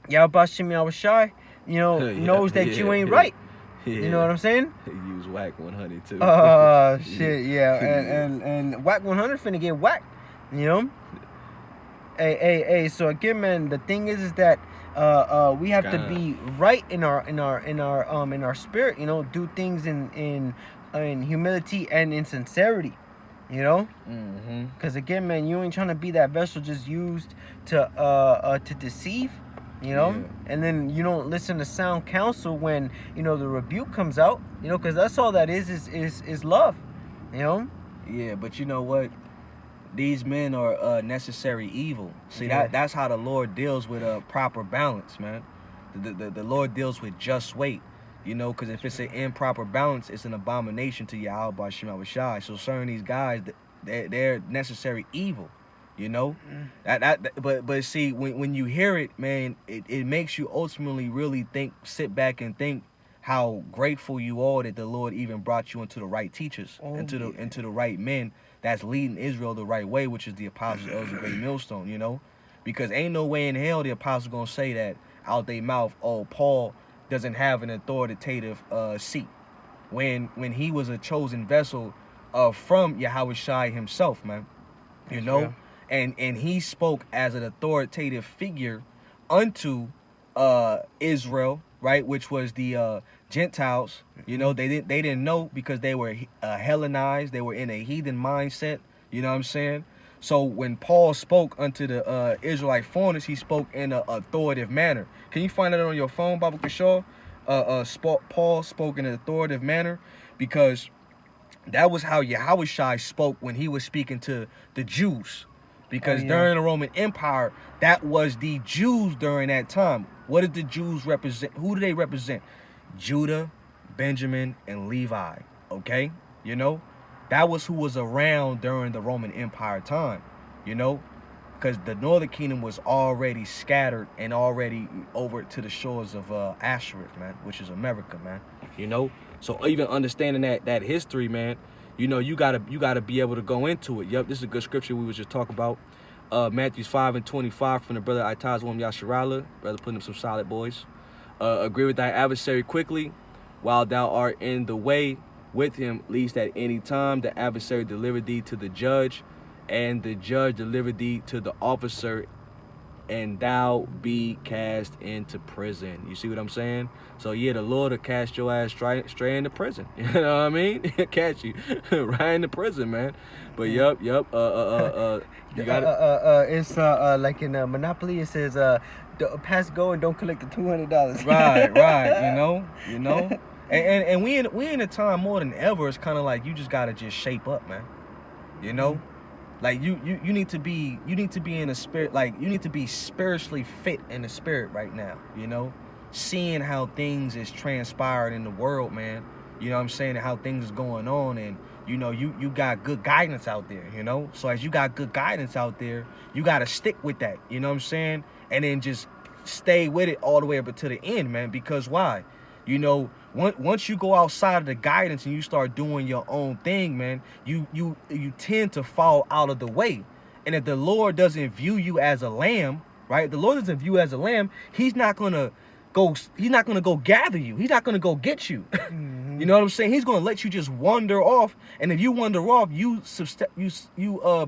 Yahweh Shem Yahweh Shai,
Yeah,
knows that you ain't
yeah.
right.
Yeah.
You know what I'm saying?
He used whack 100 too.
Oh, shit, yeah. And Whack 100 finna get whacked, you know? Hey. So again, man, the thing is that we have to be right in our spirit, you know, do things in humility and in sincerity, you know? Because again, man, you ain't trying to be that vessel just used to deceive, you know?
Yeah.
And then you don't listen to sound counsel when, you know, the rebuke comes out, you know, because that's all that is love, you know?
Yeah, but you know what? These men are necessary evil. See,
Yeah.
that's how the Lord deals with a proper balance, man. The Lord deals with just weight, you know, because if it's an improper balance, it's an abomination to Yahweh Shem Shai. So certain these guys, they're necessary evil, you know. But see, when you hear it, man, it makes you ultimately really sit back and think how grateful you are that the Lord even brought you into the right teachers, into the right men that's leading Israel the right way, which is the apostles of the great millstone, you know? Because ain't no way in hell the apostles gonna say that out their mouth, oh, Paul doesn't have an authoritative seat. When he was a chosen vessel from Yahweh Shai himself, man. You know?
Real.
And he spoke as an authoritative figure unto Israel, right, which was the Gentiles. You know, they didn't know because they were Hellenized, they were in a heathen mindset, you know what I'm saying? So when Paul spoke unto the Israelite foreigners, he spoke in an authoritative manner. Can you find that on your phone, Baba Kishore? Paul spoke in an authoritative manner because that was how Yahweh Shai spoke when he was speaking to the Jews. Because during the Roman Empire, that was the Jews during that time. What did the Jews represent? Who do they represent? Judah, Benjamin, and Levi. Okay? You know? That was who was around during the Roman Empire time. You know? Because the northern kingdom was already scattered and already over to the shores of Ashereth, man, which is America, man.
You know? So even understanding that history, man, you know, you gotta be able to go into it. Yep, this is a good scripture we was just talking about. Matthew 5:25 from the brother Itazwam Yasharala, brother putting up some solid boys. Agree with thy adversary quickly, while thou art in the way with him, lest at any time the adversary deliver thee to the judge, and the judge deliver thee to the officer, and thou be cast into prison. You see what I'm saying? So yeah, the Lord will cast your ass straight into prison. You know what I mean? Catch you right into prison, man. But yup. You got it.
It's like in Monopoly. It says pass go and don't collect the $200.
Right. You know. And we in a time more than ever. It's kind of like you just gotta just shape up, man. You know. Like you need to be in a spirit, like you need to be spiritually fit in the spirit right now, you know, seeing how things is transpiring in the world, man. You know what I'm saying? And how things is going on, and you know, you got good guidance out there, you know. So as you got good guidance out there, you gotta stick with that, you know what I'm saying? And then just stay with it all the way up to the end, man. Because why? You know, once you go outside of the guidance and you start doing your own thing, man, you tend to fall out of the way. And if the Lord doesn't view you as a lamb, right? The Lord doesn't view you as a lamb. He's not gonna go gather you. He's not gonna go get you. You know what I'm saying? He's gonna let you just wander off. And if you wander off, you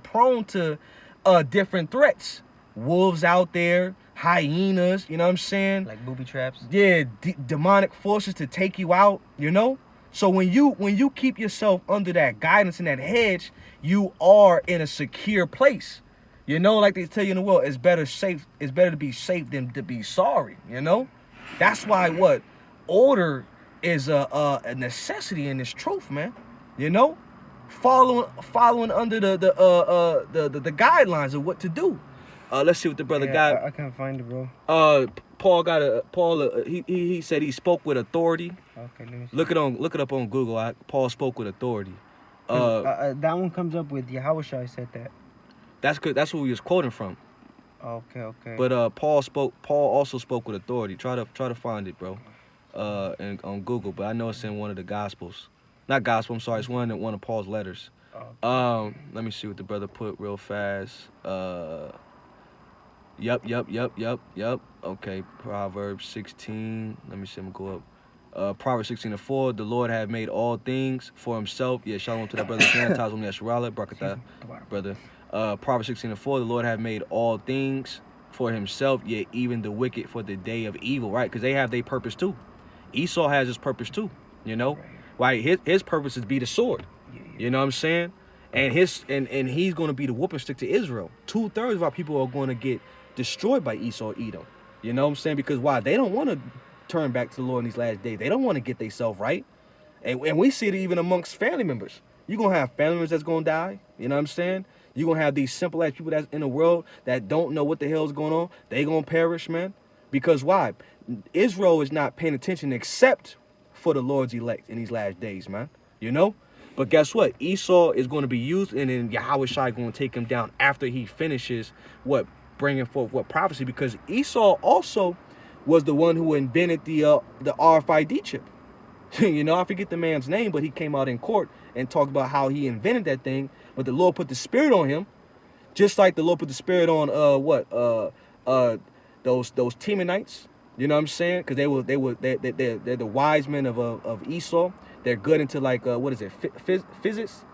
prone to different threats. Wolves out there, hyenas, you know what I'm saying?
Like booby traps.
Yeah, demonic forces to take you out, you know? So when you keep yourself under that guidance and that hedge, you are in a secure place. You know, like they tell you in the world, it's better to be safe than to be sorry, you know? That's why order is a necessity in this truth, man. You know? Following under the guidelines of what to do.
Let's see what the brother got.
I can't find it, bro.
Paul he said he spoke with authority.
Okay, let me see.
Look it up on Google. Paul spoke with authority.
That one comes up with Yahweh Shai said that.
That's good. That's what we was quoting from.
Okay.
But Paul also spoke with authority. Try to find it, bro. And on Google, but I know it's in one of the Gospels. Not Gospel. I'm sorry. It's one of Paul's letters. Let me see what the brother put real fast. Yep. Okay, Proverbs 16. Let me see him go up. Proverbs 16:4. The Lord have made all things for himself. Yeah, shalom to that brother. Tazum Yasharala, Brakatah, brother. Proverbs 16:4. The Lord have made all things for himself, yet even the wicked for the day of evil, right? Because they have their purpose too. Esau has his purpose too, you know? Right? His purpose is to be the sword. You know what I'm saying? And he's going to be the whooping stick to Israel. 2/3 of our people are going to get destroyed by Esau, Edom. You know what I'm saying? Because why? They don't want to turn back to the Lord in these last days. They don't want to get themselves right. And we see it even amongst family members. You're going to have family members that's going to die. You know what I'm saying? You're going to have these simple-ass people that's in the world that don't know what the hell is going on. They going to perish, man. Because why? Israel is not paying attention except for the Lord's elect in these last days, man. You know? But guess what? Esau is going to be used, and then Yahweh Shai going to take him down after he finishes bringing forth prophecy, because Esau also was the one who invented the RFID chip. You know, I forget the man's name, but he came out in court and talked about how he invented that thing, but the Lord put the spirit on him, just like the Lord put the spirit on those Temanites. You know what I'm saying? Because they're the wise men of Esau. They're good into like physics.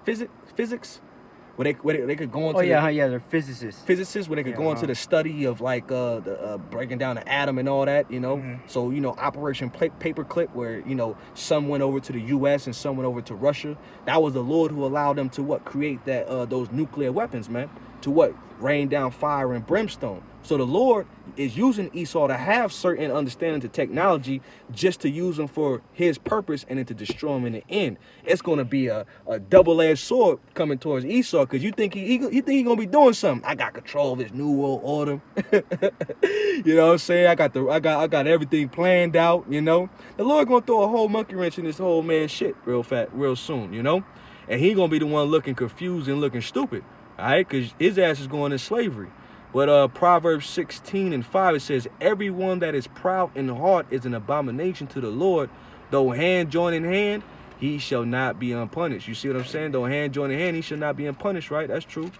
Where they could go into
they're physicists.
Physicists, where they could go into the study of like the breaking down the atom and all that, you know. Mm-hmm. So, you know, Operation Paperclip, where, you know, some went over to the U.S. and some went over to Russia. That was the Lord who allowed them to create that those nuclear weapons, man. To rain down fire and brimstone. So the Lord is using Esau to have certain understanding to technology, just to use them for his purpose and then to destroy him in the end. It's going to be a double-edged sword coming towards Esau, because you think he going to be doing something. I got control of this new world order. You know what I'm saying? I got everything planned out, you know. The Lord going to throw a whole monkey wrench in this whole man's shit real soon, you know. And he going to be the one looking confused and looking stupid. All right, because his ass is going into slavery. But Proverbs 16:5, it says, everyone that is proud in heart is an abomination to the Lord. Though hand join in hand, he shall not be unpunished. You see what I'm saying? Though hand join in hand, he shall not be unpunished, right? That's true.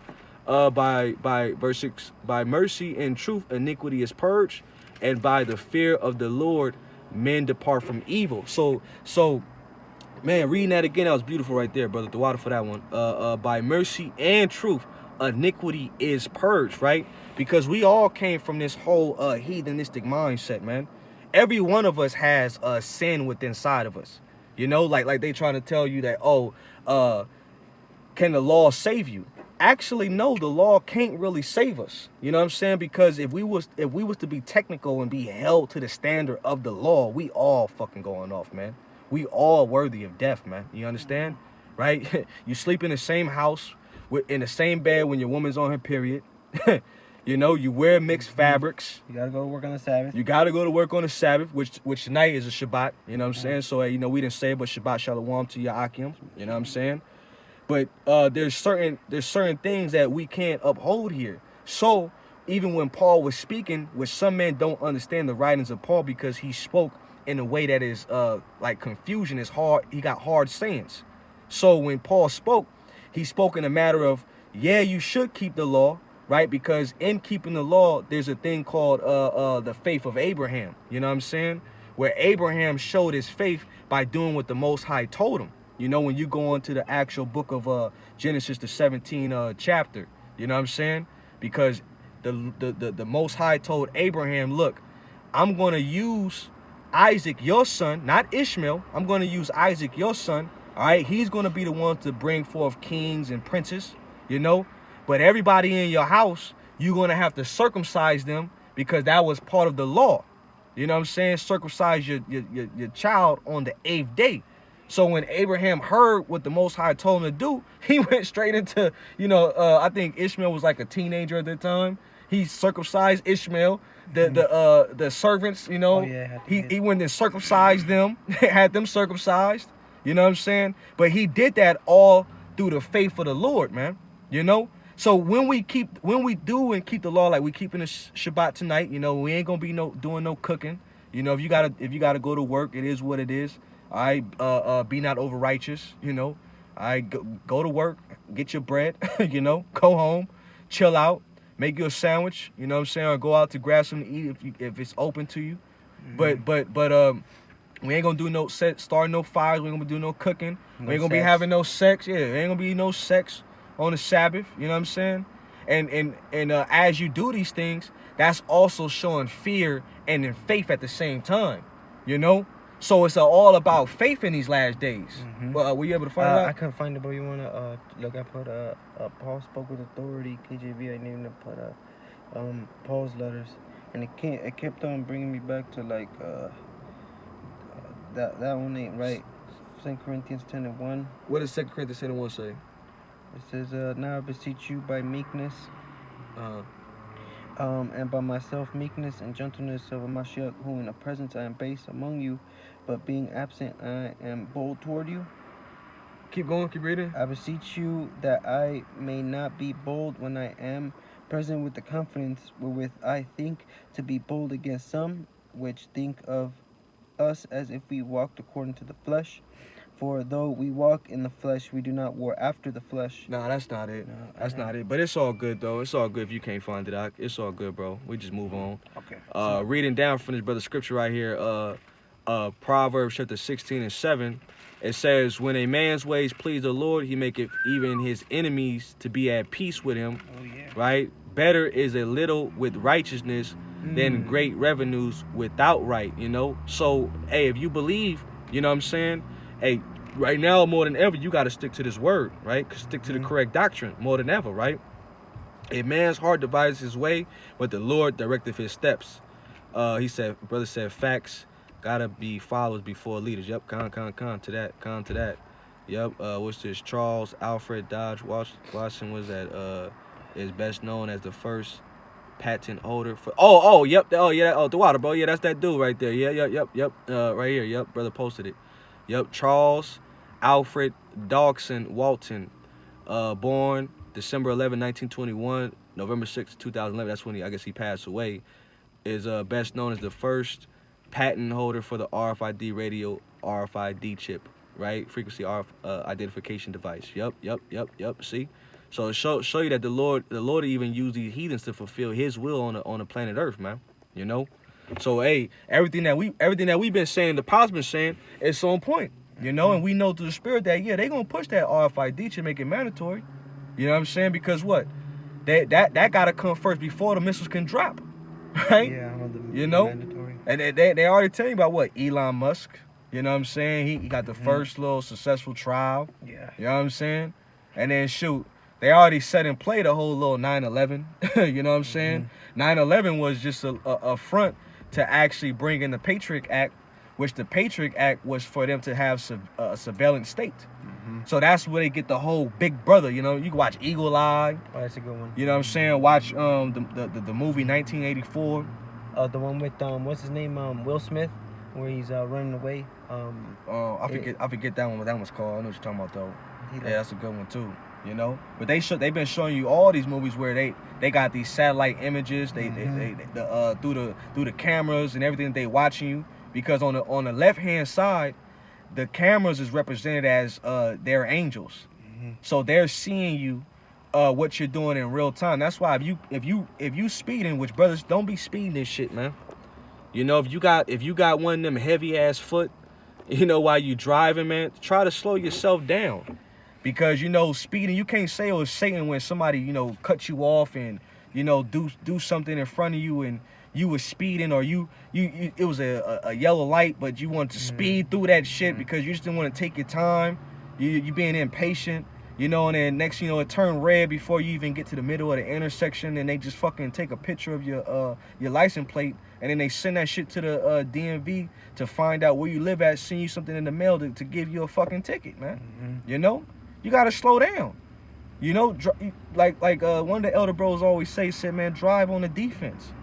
By verse 6, by mercy and truth, iniquity is purged, and by the fear of the Lord, men depart from evil. So, man, reading that again, that was beautiful right there, brother. The water for that one. By mercy and truth, iniquity is purged, right? Because we all came from this whole heathenistic mindset, man. Every one of us has a sin within inside of us. You know, like they trying to tell you that, can the law save you? Actually, no, the law can't really save us. You know what I'm saying? Because if we was to be technical and be held to the standard of the law, we all fucking going off, man. We all worthy of death, man. You understand? Right? You sleep in the same house, in the same bed when your woman's on her period. You know, you wear mixed fabrics.
You gotta go to work on the Sabbath.
You gotta go to work on the Sabbath, which tonight is a Shabbat. You know what I'm saying? So, you know, we didn't say it, but Shabbat Shalom to your Akim. You know what I'm saying? But there's certain things that we can't uphold here. So even when Paul was speaking, which some men don't understand the writings of Paul, because he spoke in a way that is like confusion is hard. He got hard sayings. So when Paul spoke, he spoke in a matter of, yeah, you should keep the law, right? Because in keeping the law, there's a thing called the faith of Abraham. You know what I'm saying? Where Abraham showed his faith by doing what the Most High told him. You know, when you go into the actual book of Genesis, the 17th chapter, you know what I'm saying? Because the Most High told Abraham, look, I'm going to use Isaac, your son, not Ishmael. I'm going to use Isaac, your son. All right, he's going to be the one to bring forth kings and princes, you know. But everybody in your house, you're going to have to circumcise them, because that was part of the law. You know what I'm saying? Circumcise your child on the 8th day. So when Abraham heard what the Most High told him to do, he went straight into, you know, I think Ishmael was like a teenager at the time. He circumcised Ishmael. The servants, you know, he went and circumcised them, had them circumcised. You know what I'm saying? But he did that all through the faith of the Lord, man. You know? So when we do and keep the law, like we keeping the Shabbat tonight, you know, we ain't gonna be doing no cooking. You know, if you gotta go to work, it is what it is. All right, be not over righteous, you know.
All right, go to work, get your bread, you know, go home, chill out, make you a sandwich, you know what I'm saying, or go out to grab something to eat if it's open to you. But we ain't gonna do start no fires. We ain't gonna do no cooking. We ain't gonna be having no sex. Yeah, there ain't gonna be no sex on the Sabbath. You know what I'm saying? And as you do these things, that's also showing fear and in faith at the same time. You know, so it's all about faith in these last days. Were you able to find out?
I couldn't find it, but you wanna look? I put Paul spoke with authority. KJV. I needed to put Paul's letters, and it kept on bringing me back to like that one ain't right. 2 Corinthians 10:1.
What does 2 Corinthians 10:1 say?
It says, now I beseech you by meekness, and by myself meekness and gentleness of a Mashiach, who in the presence I am base among you, but being absent I am bold toward you.
Keep going, keep reading.
I beseech you that I may not be bold when I am present with the confidence wherewith I think to be bold against some, which think of us as if we walked according to the flesh. For though we walk in the flesh, we do not war after the flesh.
Nah, that's not it. That's not it. But it's all good, though. It's all good if you can't find it. It's all good, bro. We just move on.
Okay.
Reading down from this brother scripture right here, Proverbs chapter 16:7, it says, when a man's ways please the Lord, he maketh even his enemies to be at peace with him.
Oh, yeah.
Right? Better is a little with righteousness than great revenues without right, you know? So, hey, if you believe, you know what I'm saying? Hey, right now more than ever, you got to stick to this word, right? Stick to the correct doctrine more than ever, right? A man's heart divides his way, but the Lord directeth his steps. Brother said, facts gotta be followers before leaders. Yep, con to that. Yep, what's this? Charles Alfred Dodge Washington was that, is best known as the first patent holder for the water, bro. Yeah, that's that dude right there. Yep. Right here. Yep, brother posted it. Yep, Charles Alfred Dodgson Walton, born December 11, 1921, November 6, 2011. That's when he passed away. Is best known as the first patent holder for the RFID radio RFID chip, right? Frequency identification device. Yep. See. So show you that the Lord even used these heathens to fulfill His will on the planet Earth, man. You know, so hey, everything that we've been saying, the Apostles been saying, is so on point. You know, and we know through the Spirit that they gonna push that RFID to make it mandatory. You know what I'm saying? Because what, that gotta come first before the missiles can drop, right?
Yeah,
you know,
mandatory.
And they already tell you about what Elon Musk. You know what I'm saying? He got the first little successful trial.
Yeah.
You know what I'm saying? And then shoot, they already set in play the whole little 9/11. You know what I'm saying? 9/11 was just a front to actually bring in the Patriot Act, which the Patriot Act was for them to have a surveillance state. So that's where they get the whole Big Brother. You know, you can watch Eagle Eye.
Oh, that's a good one.
You know what I'm saying? Watch the movie 1984.
The one with what's his name? Will Smith, where he's running away.
I forget that one. What that one's called. I know what you're talking about though. Yeah, that's a good one too. You know, but they've been showing you all these movies where they got these satellite images. They through the cameras and everything they watching you, because on the left hand side, the cameras is represented as their angels, so they're seeing you what you're doing in real time. That's why if you speeding, which brothers don't be speeding this shit, man. You know, if you got one of them heavy ass foot, you know, while you driving, man, try to slow yourself down. Because, you know, speeding, you can't say it was Satan when somebody, you know, cut you off and, you know, do something in front of you and you was speeding, or you it was a yellow light, but you wanted to speed through that shit because you just didn't want to take your time. You being impatient, you know, and then next, you know, it turned red before you even get to the middle of the intersection, and they just fucking take a picture of your license plate, and then they send that shit to the DMV to find out where you live at, send you something in the mail to give you a fucking ticket, man. You know? You gotta slow down, you know. Like one of the elder bros always said, man, drive on the defense.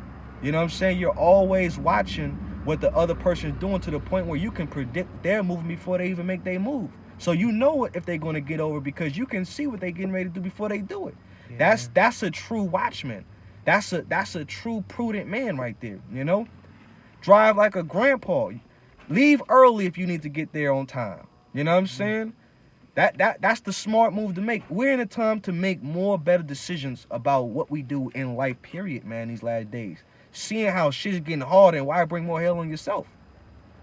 You know what I'm saying? You're always watching what the other person is doing to the point where you can predict their movement before they even make their move. So you know if they're gonna get over because you can see what they're getting ready to do before they do it. Yeah. That's a true watchman. That's a true prudent man right there. You know, drive like a grandpa. Leave early if you need to get there on time. You know what I'm saying? That's the smart move to make. We're in a time to make more better decisions about what we do in life, period, man, these last days. Seeing how shit's getting harder and why bring more hell on yourself.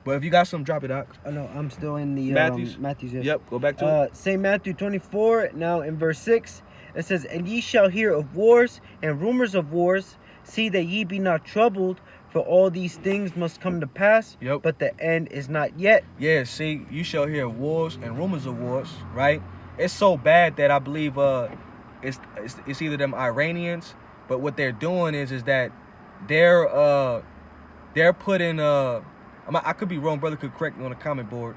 But if you got something, drop it out.
Oh no, I'm still in the
Matthews?
Matthews. Yes.
Yep, go back to it.
St. Matthew 24, now in verse 6, it says, "And ye shall hear of wars and rumors of wars. See that ye be not troubled, for all these things must come to pass,
Yep.
but the end is not yet."
Yeah, see, you shall hear wars and rumors of wars, right? It's so bad that I believe it's either them Iranians, but what they're doing is that they're putting I could be wrong, brother could correct me on the comment board.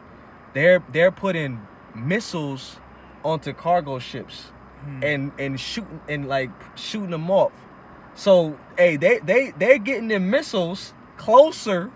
They're putting missiles onto cargo ships and shooting them off. So hey, they're getting their missiles closer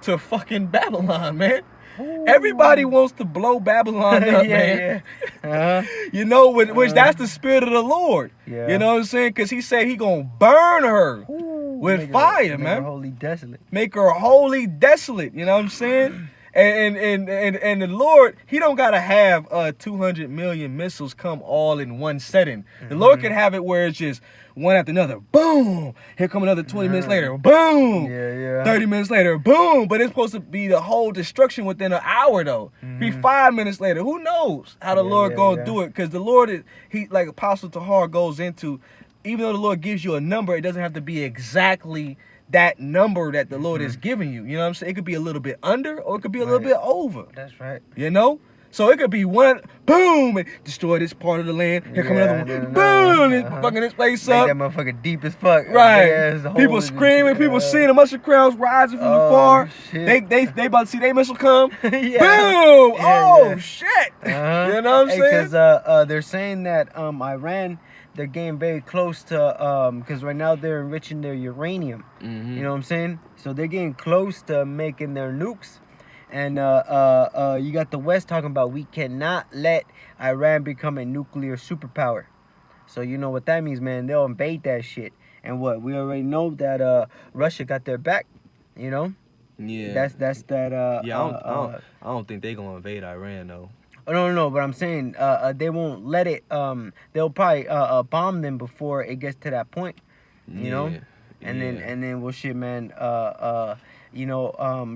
to fucking Babylon, man.
Ooh.
Everybody wants to blow Babylon up, man.
Yeah.
You know, which that's the spirit of the Lord.
Yeah.
You know what I'm saying? Because he said he gonna burn her
Ooh,
with
make
fire,
her
man.
Holy desolate.
Make her wholly desolate. You know what I'm saying? And the Lord, he don't gotta have 200 million missiles come all in one setting. The Lord can have it where it's just one after another. Boom! Here come another 20 minutes later. Boom!
Yeah.
30 minutes later. Boom! But it's supposed to be the whole destruction within an hour though. Be 5 minutes later. Who knows how the Lord gonna do it? Because the Lord is, he, like Apostle Tahar goes into, even though the Lord gives you a number, it doesn't have to be exactly that number that the Lord is giving you. You know what I'm saying? It could be a little bit under or it could be a little bit over.
That's right.
You know? So it could be one, boom, and destroy this part of the land. Here come another one, boom, and fucking this place
Make
up.
that motherfucker deep as fuck.
Right.
There's a
People
hole
screaming,
in
people seeing the mushroom crowds rising from afar.
Shit.
They about to see their missile come.
Yeah.
Boom!
Yeah.
Shit!
Uh-huh.
You know what I'm saying?
Because they're saying that Iran, they're getting very close to, because right now they're enriching their uranium. You know what I'm saying? So they're getting close to making their nukes. And you got the West talking about we cannot let Iran become a nuclear superpower. So you know what that means, man. They'll invade that shit. And what? We already know that Russia got their back, you know?
Yeah.
That's that
I don't think they gonna invade Iran though.
Oh, no, but I'm saying they won't let it. They'll probably bomb them before it gets to that point, you know. And then well, shit, man.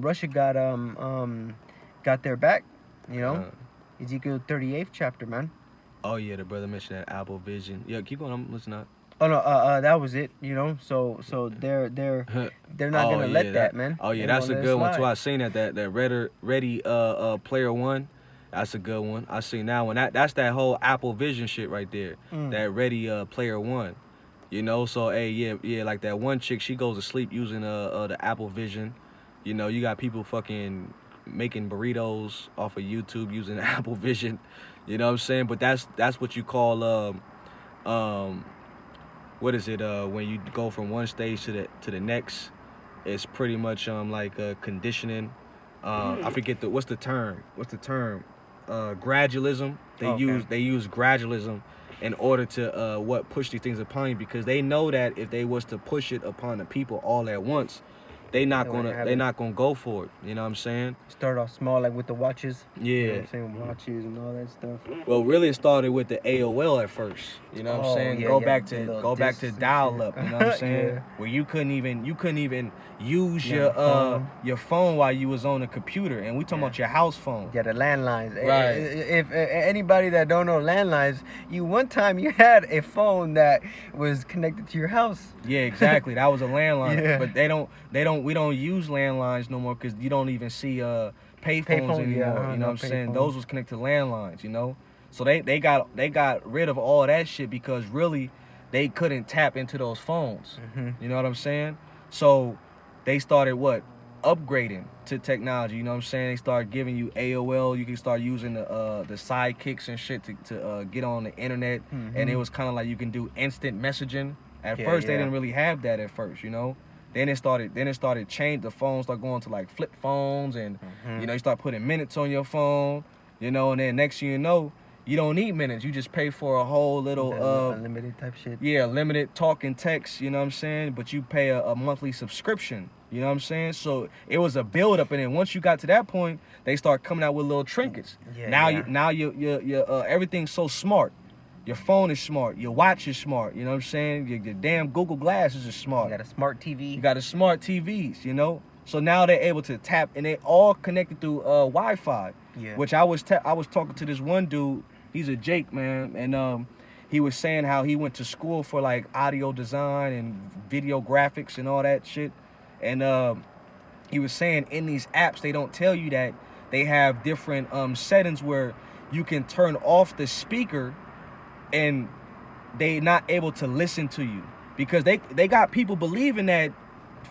Russia got their back, you know. Ezekiel 38th chapter, man.
Oh yeah, the brother mentioned that Apple Vision. Yeah, keep going. I'm listening up.
Oh no, that was it, you know. So they're not gonna let that, man.
Oh yeah,
They're
that's a
gonna
good one
slide.
too. I seen that Ready Player One. That's a good one. I seen that one. That's that whole Apple Vision shit right there. That Ready Player One. You know, so hey, yeah, like that one chick, she goes to sleep using the Apple Vision. You know, you got people fucking making burritos off of YouTube using the Apple Vision. You know what I'm saying? But that's what you call what is it? When you go from one stage to the next, it's pretty much like conditioning. I forget what's the term? Gradualism. They use gradualism in order to push these things upon you, because they know that if they was to push it upon the people all at once, they're not gonna go for it. You know what I'm saying?
Start off small, like with the watches.
Yeah.
You know what I'm saying? Watches and all that stuff.
Well, really, it started with the AOL at first. You know what I'm saying?
Yeah,
Go
yeah,
back
the
to
little
back to
discs and
dial
shit.
up. You know what I'm saying?
Yeah.
Where you couldn't even use
phone.
your phone while you was on the computer, and we talking about your house phone.
Yeah, the landlines.
Right.
If anybody that don't know landlines, one time you had a phone that was connected to your house.
Yeah, exactly. That was a landline.
Yeah.
But we don't use landlines no more, because you don't even see payphones anymore.
Yeah,
you know what I'm saying?
payphones.
Those was connected to landlines. You know, so they got rid of all that shit because really they couldn't tap into those phones. You know what I'm saying? So they started upgrading to technology. You know what I'm saying? They started giving you AOL. You can start using the sidekicks and shit to get on the internet. And it was kind of like you can do instant messaging. At first, they didn't really have that at first, you know. Then it started change. The phones start going to like flip phones, and you know, you start putting minutes on your phone, you know, and then next thing you know, you don't need minutes. You just pay for a whole little
unlimited type shit.
Yeah, limited talk and text, you know what I'm saying? But you pay a monthly subscription
You know what I'm saying? So it was a build up, and then once you got to that point, they start coming out with little trinkets.
Yeah,
now
yeah.
your everything's so smart. Your phone is smart. Your watch is smart. You know what I'm saying? Your damn Google glasses are smart.
You got a smart TV.
You got a smart TVs. You know. So now they're able to tap, and they all connected through Wi-Fi.
Yeah.
Which I was talking to this one dude. He's a Jake, man, and he was saying how he went to school for like audio design and video graphics and all that shit. And he was saying in these apps they don't tell you that they have different settings where you can turn off the speaker and they not able to listen to you, because they got people believing that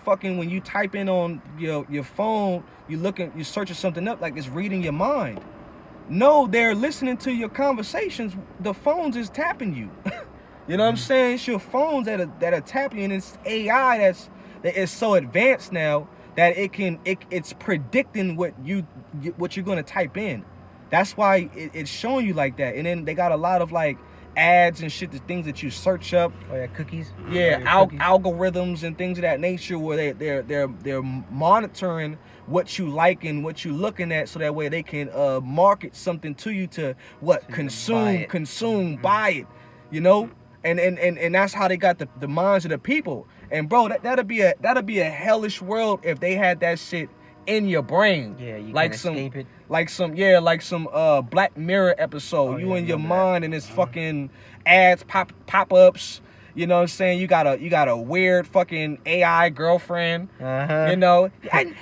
fucking when you type in on your phone, you searching something up like it's reading your mind. No, they're listening to your conversations. The phones is tapping you. You know what I'm saying? It's your phones that are tapping you, and it's AI that is so advanced now that it's predicting what you're gonna type in. That's why it's showing you like that. And then they got a lot of like ads and shit, the things that you search up.
Oh yeah, cookies.
Yeah,
Cookies.
algorithms and things of that nature, where they're monitoring what you like and what you looking at, so that way they can market something to you to what,
So
consume, buy it, you know. And that's how they got the minds of the people. And bro, that'd be a hellish world if they had that shit in your brain.
Yeah, you
like
can't
some
escape it.
like some Black Mirror episode.
Oh,
You
yeah,
in your
remember that.
mind, and it's fucking ads pop-ups. You know what I'm saying? You got a weird fucking AI girlfriend.
Uh-huh.
You know,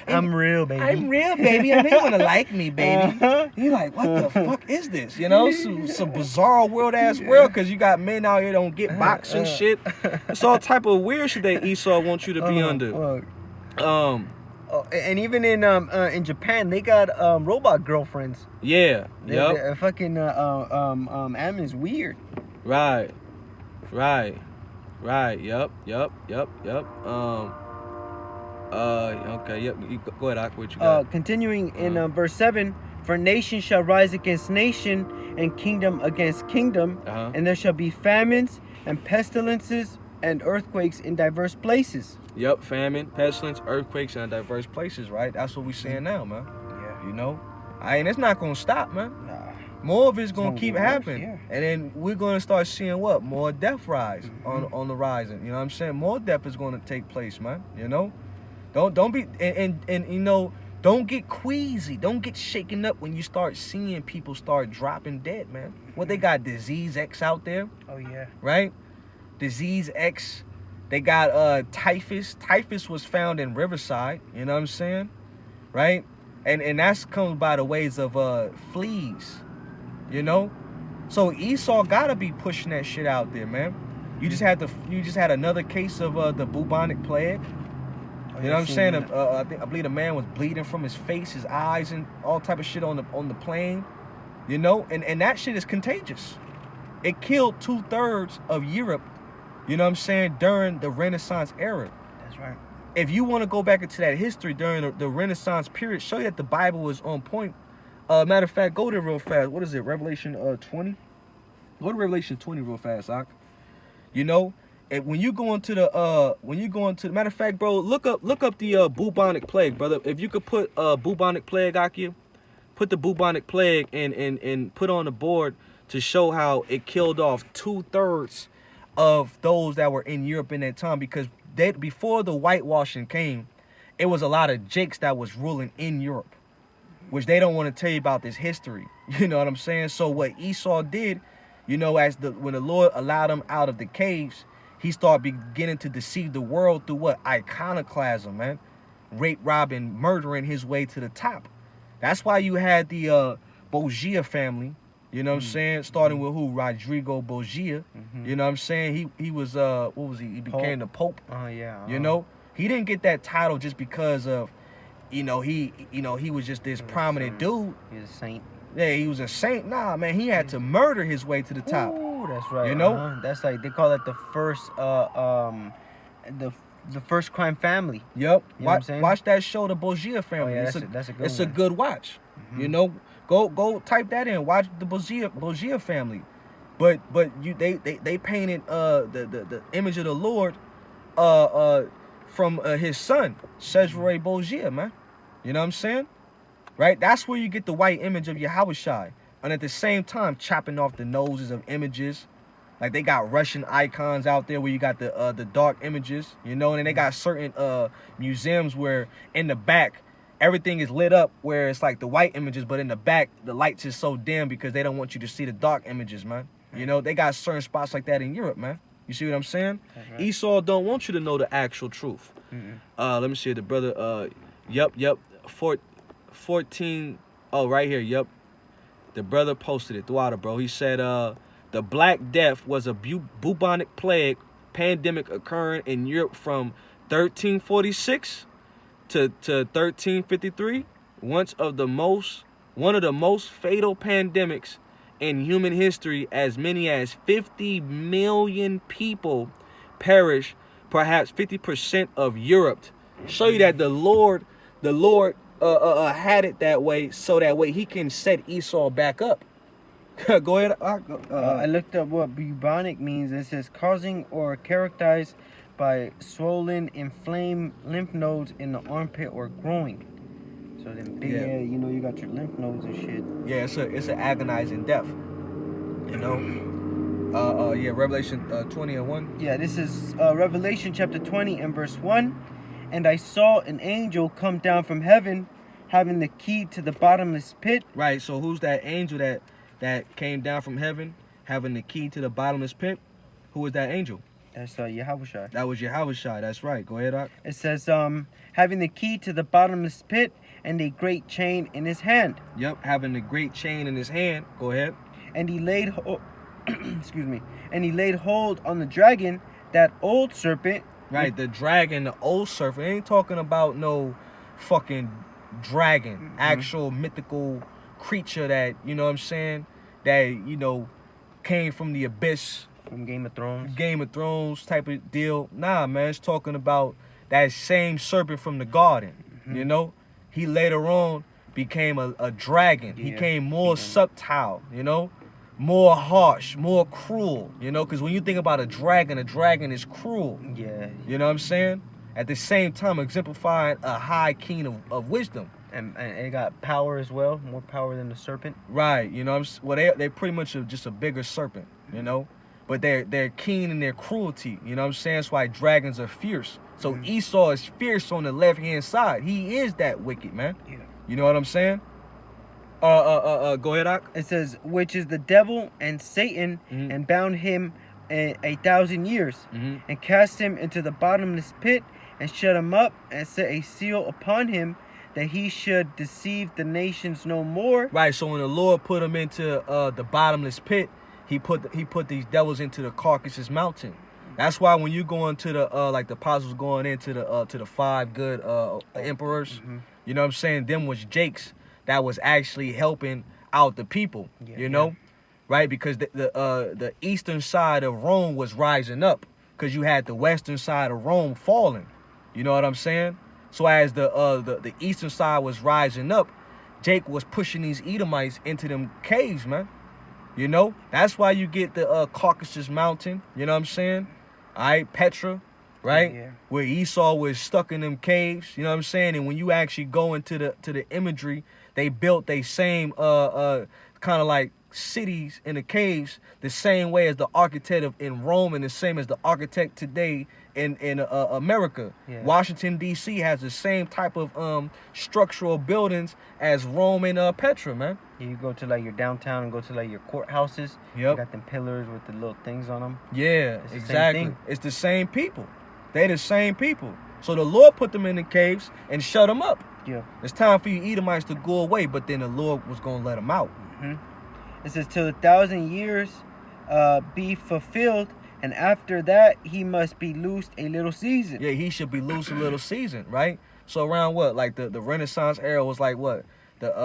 I'm real, baby.
I'm real, baby. I know you wanna like me, baby.
Uh-huh.
You like, what the fuck is this? You know, some bizarre world ass world, because you got men out here don't get box and shit.
It's all type of weird shit that Esau wants you to be under.
Well, and even in Japan, they got robot girlfriends.
Yeah. Yep.
They're fucking Am is weird.
Right. Yep. Okay. Yep. You go ahead, Ak. What you got?
Continuing in verse 7, for nation shall rise against nation, and kingdom against kingdom, and there shall be famines and pestilences and earthquakes in diverse places.
Yep. Famine, pestilence, earthquakes,
In diverse places, right? That's what we saying now, man.
Yeah.
You know, and it's not gonna stop, man.
Nah.
More of it's gonna
gonna
keep
get worse,
happening,
yeah.
and then we're gonna start seeing what, more death rise on the rising. You know what I'm saying? More death is gonna take place, man. You know, don't be and you know, don't get queasy, don't get shaken up when you start seeing people start dropping dead, man. What, they got Disease X out there,
Oh yeah.
right? Disease X. They got typhus. Typhus was found in Riverside. You know what I'm saying, right? And that's comes by the ways of fleas. You know, so Esau gotta be pushing that shit out there, man. You just had another case of the bubonic plague. You know what I'm saying? I believe the man was bleeding from his face, his eyes, and all type of shit on the plane. You know, and that shit is contagious. It killed 2/3 of Europe. You know what I'm saying? During the Renaissance era.
That's right.
If you want to go back into that history during the Renaissance period, show you that the Bible was on point. Matter of fact, go there real fast. What is it? Revelation 20? Go to Revelation 20 real fast, Ak. You know, when you go into matter of fact, bro, look up the bubonic plague, brother. If you could put bubonic plague, Ak, put the bubonic plague and put on the board to show how it killed off 2/3 of those that were in Europe in that time, because before the whitewashing came, it was a lot of Jakes that was ruling in Europe, which they don't want to tell you about this history. You know what I'm saying? So what Esau did, you know, when the Lord allowed him out of the caves, he started beginning to deceive the world through what? Iconoclasm, man. Rape, robbing, murdering his way to the top. That's why you had the Borgia family. You know what I'm saying? Starting with who? Rodrigo Borgia. You know what I'm saying? He was what was he? He became the Pope.
Oh yeah.
You know, he didn't get that title just because of, he was just this prominent dude.
He's a saint.
Yeah, he was a saint. Nah, man, he had to murder his way to the top.
Ooh, that's right.
You know?
That's like, they call it the first the first crime family.
Yep.
You know what I'm saying?
Watch that show, the Borgia family.
Oh, yeah,
it's
that's a good
It's
one.
a good watch. You know, go type that in. Watch the Borgia family. But they painted the image of the Lord from his son, Cesare Borgia, man. You know what I'm saying? Right? That's where you get the white image of Yahushua. And at the same time, chopping off the noses of images. Like they got Russian icons out there where you got the dark images, you know, and then they got certain museums where in the back everything is lit up where it's like the white images, but in the back the lights is so dim because they don't want you to see the dark images, man. You know, they got certain spots like that in Europe, man. You see what I'm saying?
Right. Esau don't want you to know the actual truth. Let me see the brother. Yup. 14. Oh, right here. Yup. The brother posted it throughout it, bro. He said, the Black Death was a bubonic plague pandemic occurring in Europe from 1346 to 1353. One of the most fatal pandemics in human history. As many as 50 million people perished. Perhaps 50% of Europe. Show you that the Lord had it that way, so that way he can set Esau back up. Go ahead.
I looked up what bubonic means. It says causing or characterized by swollen, inflamed lymph nodes in the armpit or growing. So then big, you know, you got your lymph nodes and shit.
Yeah, it's an agonizing death. You know. Revelation 20 and 1.
Yeah, this is Revelation chapter 20 and verse 1. And I saw an angel come down from heaven, having the key to the bottomless pit.
Right. So who's that angel that came down from heaven, having the key to the bottomless pit? Who was that angel?
That's Yahushua.
That was Yahushua. That's right. Go ahead, Doc.
It says, having the key to the bottomless pit and a great chain in his hand.
Yep, having the great chain in his hand. Go ahead.
And he laid, excuse me, and he laid hold on the dragon, that old serpent.
Right, the dragon, the old serpent. Ain't talking about no fucking dragon, actual mythical creature that, you know what I'm saying, that, you know, came from the abyss.
From Game of Thrones.
Game of Thrones type of deal. Nah, man, it's talking about that same serpent from the garden, you know? He later on became a dragon.
Yeah.
He became more subtle, you know? More harsh, more cruel, you know? Because when you think about a dragon is cruel.
Yeah.
You know what I'm saying? At the same time, exemplifying a high keen of wisdom.
And it got power as well, more power than the serpent.
Right, you know, well, they pretty much are just a bigger serpent, you know? But they're keen in their cruelty, you know what I'm saying? That's why dragons are fierce. So Esau is fierce on the left-hand side. He is that wicked, man.
Yeah.
You know what I'm saying? Go ahead, Ak.
It says, which is the devil and Satan, and bound him 1,000 years, and cast him into the bottomless pit, and shut him up, and set a seal upon him, that he should deceive the nations no more.
Right. So when the Lord put him into the bottomless pit, he put these devils into the Caucasus Mountain. That's why when you go into the like the apostles going into the 5 good emperors, you know what I'm saying? Them was Jakes that was actually helping out the people. You know, right? Because the eastern side of Rome was rising up, because you had the western side of Rome falling. You know what I'm saying? So as the eastern side was rising up, Jake was pushing these Edomites into them caves, man. You know, that's why you get the Caucasus Mountain. You know what I'm saying? All right, Petra, right?
Yeah.
Where Esau was stuck in them caves. You know what I'm saying? And when you actually go into the imagery, they built they same kind of like cities in the caves the same way as the architect in Rome, and the same as the architect today in America.
Yeah.
Washington D.C. has the same type of structural buildings as Rome and Petra, man.
You go to like your downtown and go to like your courthouses. You
Yep.
got them pillars with the little things on them.
Yeah,
It's the same
exactly.
thing.
It's the same people. They the same people. So the Lord put them in the caves and shut them up.
Yeah.
It's time for you Edomites to go away, but then the Lord was going to let them out.
It says, till 1,000 years be fulfilled, and after that he must be loosed a little season.
Yeah, he should be loose a little season, right? So around what? Like the Renaissance era was like what? Look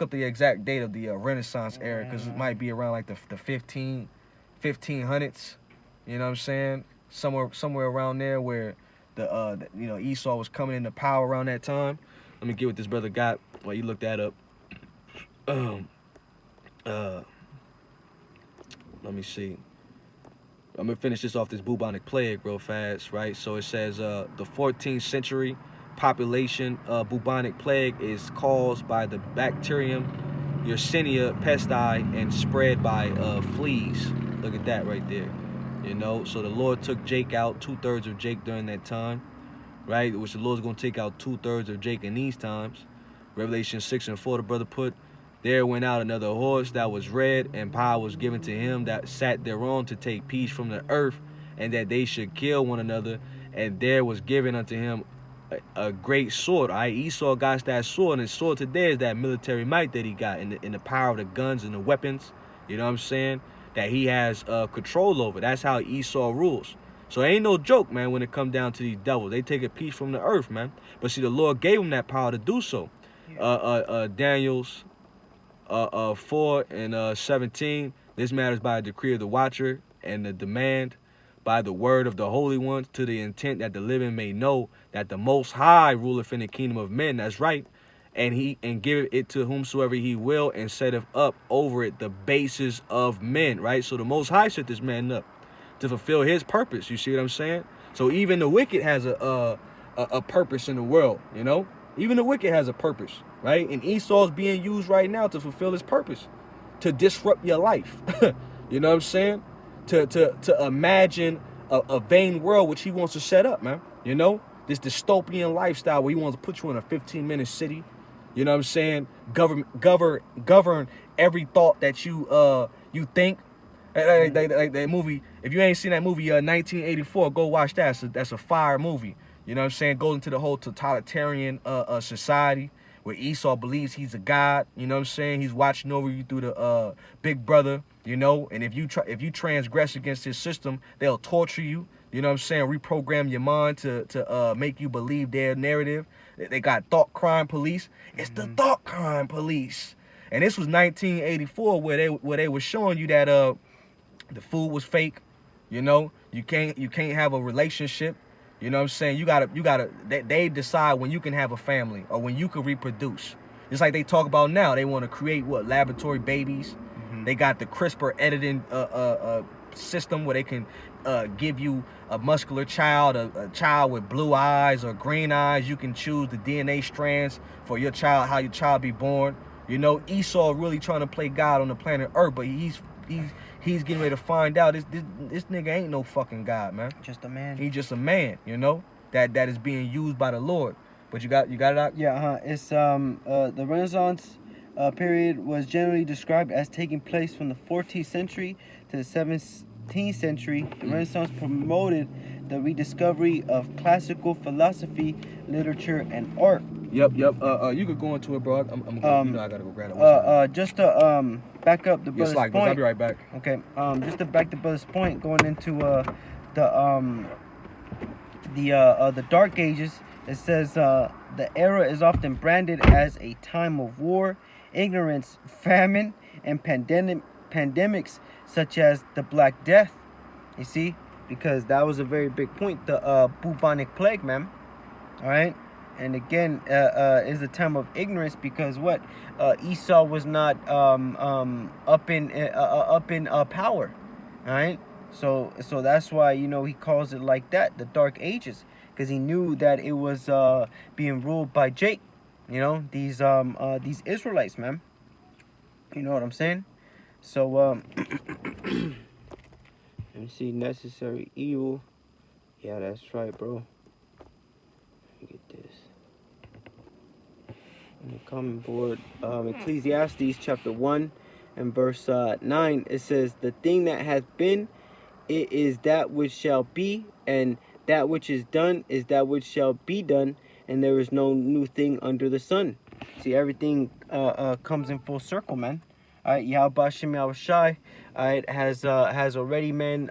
up the exact date of the Renaissance era, because it might be around like the 1500s. You know what I'm saying? Somewhere around there where the Esau was coming into power around that time.
Let me get what this brother got while you look that up. Let me see. I'm gonna finish this off, this bubonic plague real fast, right? So it says the 14th century population bubonic plague is caused by the bacterium Yersinia pestis and spread by fleas. Look at that right there. You know, so the Lord took Jake out, 2/3 of Jake during that time, right? Which the Lord's gonna take out 2/3 of Jake in these times. Revelation 6:4, the brother put, there went out another horse that was red, and power was given to him that sat thereon to take peace from the earth, and that they should kill one another. And there was given unto him a great sword. Esau got that sword, and his sword today is that military might that he got in the power of the guns and the weapons. You know what I'm saying? That he has control over. That's how Esau rules. So it ain't no joke, man, when it come down to these devils. They take a piece from the earth, man. But see, the Lord gave him that power to do so. Daniel's 4 and 17. This matters by a decree of the watcher and the demand by the word of the holy ones, to the intent that the living may know that the Most High ruleth in the kingdom of men. That's right. And giveth it to whomsoever he will, and setteth up over it the bases of men. Right. So the Most High set this man up to fulfill his purpose. You see what I'm saying? So even the wicked has a purpose in the world. You know, even the wicked has a purpose. Right. And Esau's being used right now to fulfill his purpose, to disrupt your life. You know what I'm saying? To imagine a vain world which he wants to set up, man. You know, this dystopian lifestyle where he wants to put you in a 15-minute city. You know what I'm saying? Govern every thought that you think. Like that movie. If you ain't seen that movie, 1984, go watch that. That's a fire movie. You know what I'm saying? Goes into the whole totalitarian society where Esau believes he's a god. You know what I'm saying? He's watching over you through the big brother. You know, and if you transgress against his system, they'll torture you. You know what I'm saying? Reprogram your mind to make you believe their narrative. They got thought crime police. It's the thought crime police. And this was 1984 where they were showing you that the food was fake. You know, you can't have a relationship. You know what I'm saying? You gotta they decide when you can have a family or when you can reproduce. Just like they talk about now, they want to create laboratory babies. They got the CRISPR editing system where they can give you a muscular child, a child with blue eyes or green eyes. You can choose the DNA strands for your child, how your child be born. You know, Esau really trying to play God on the planet Earth, but he's getting ready to find out this nigga ain't no fucking God, man.
Just a man.
He's just a man, you know, that is being used by the Lord. But you got it out?
Yeah, It's the Renaissance period was generally described as taking place from the 14th century to the 17th century. The Renaissance promoted the rediscovery of classical philosophy, literature, and art.
Yep. You could go into it, bro. I'm you know I gotta go grab it.
Just to back up the brother's point.
I'll be right back.
Okay. Just to back the brother's point, going into the Dark Ages, it says the era is often branded as a time of war, ignorance, famine, and pandemics such as the Black Death. You see, because that was a very big point, the bubonic plague, man. All right. And again, is a time of ignorance because what Esau was not up in power. All right. So that's why, you know, he calls it like that, the Dark Ages, because he knew that it was being ruled by Jake. You know, these Israelites, man. You know what I'm saying? So let me see, necessary evil. Yeah, that's right, bro. Let me get this. On the comment board, Ecclesiastes chapter 1 and verse 9, it says, "The thing that hath been, it is that which shall be, and that which is done is that which shall be done, and there is no new thing under the sun." See, everything comes in full circle, man. All right, Yahweh Hashem Yahweh Shai, has already, man,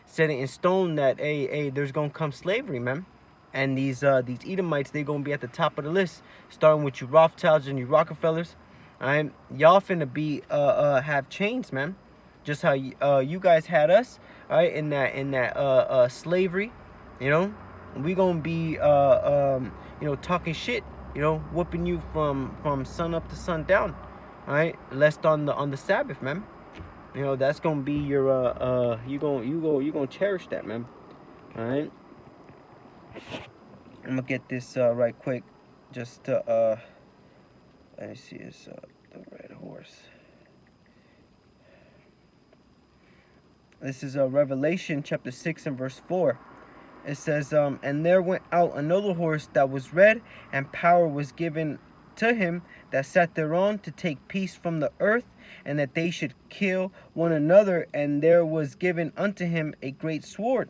set it in stone that there's gonna come slavery, man. And these Edomites, they gonna be at the top of the list, starting with you Rothschilds and you Rockefellers. All right, y'all finna be have chains, man. Just how you guys had us, all right, in that slavery. You know, we gonna be talking shit. You know, whooping you from sun up to sun down. All right, lest on the Sabbath, man. You know, that's gonna be your you gonna cherish that, man. All right. I'm gonna get this right quick, just to let me see. It's the red horse. This is Revelation chapter 6 and verse 4. It says, and there went out another horse that was red, and power was given to him that sat thereon to take peace from the earth, and that they should kill one another, and there was given unto him a great sword.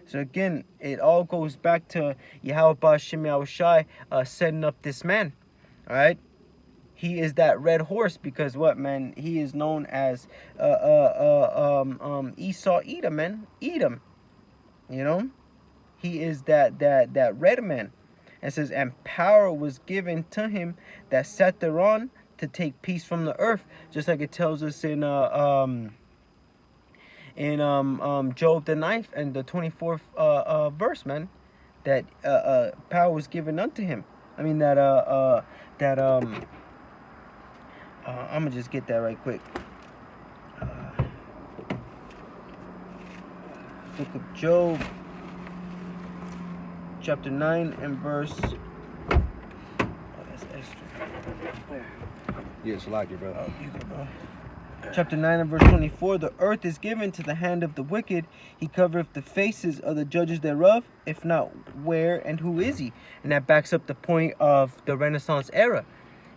So again, it all goes back to Yahweh Shem Shai setting up this man. All right. He is that red horse because what, man? He is known as Esau Edom, man. Edom. You know? He is that red man. It says, and power was given to him that sat thereon to take peace from the earth. Just like it tells us in Job the 9th and the 24th verse, man. That power was given unto him. I mean I'm gonna just get that right quick. Book of Job, chapter 9 and verse. Oh, that's extra. Where?
Yeah, it's like it, bro.
Oh, you go, bro. Chapter 9 and verse 24. The earth is given to the hand of the wicked. He covereth the faces of the judges thereof. If not, where and who is he? And that backs up the point of the Renaissance era.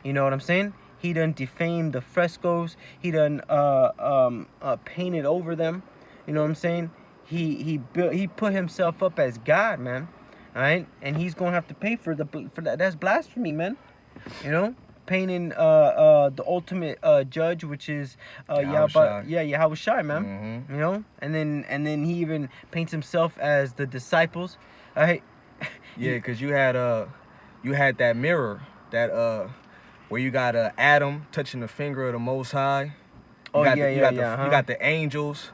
You know what I'm saying? He done defamed the frescoes. He done painted over them. You know what I'm saying? He put himself up as God, man. All right, and he's gonna have to pay for that. That's blasphemy, man. You know, painting the ultimate judge, which is Yahweh Shai, man.
Mm-hmm.
You know, and then he even paints himself as the disciples. All right.
Yeah, because you had that mirror that where you got Adam touching the finger of the Most High. You got the angels.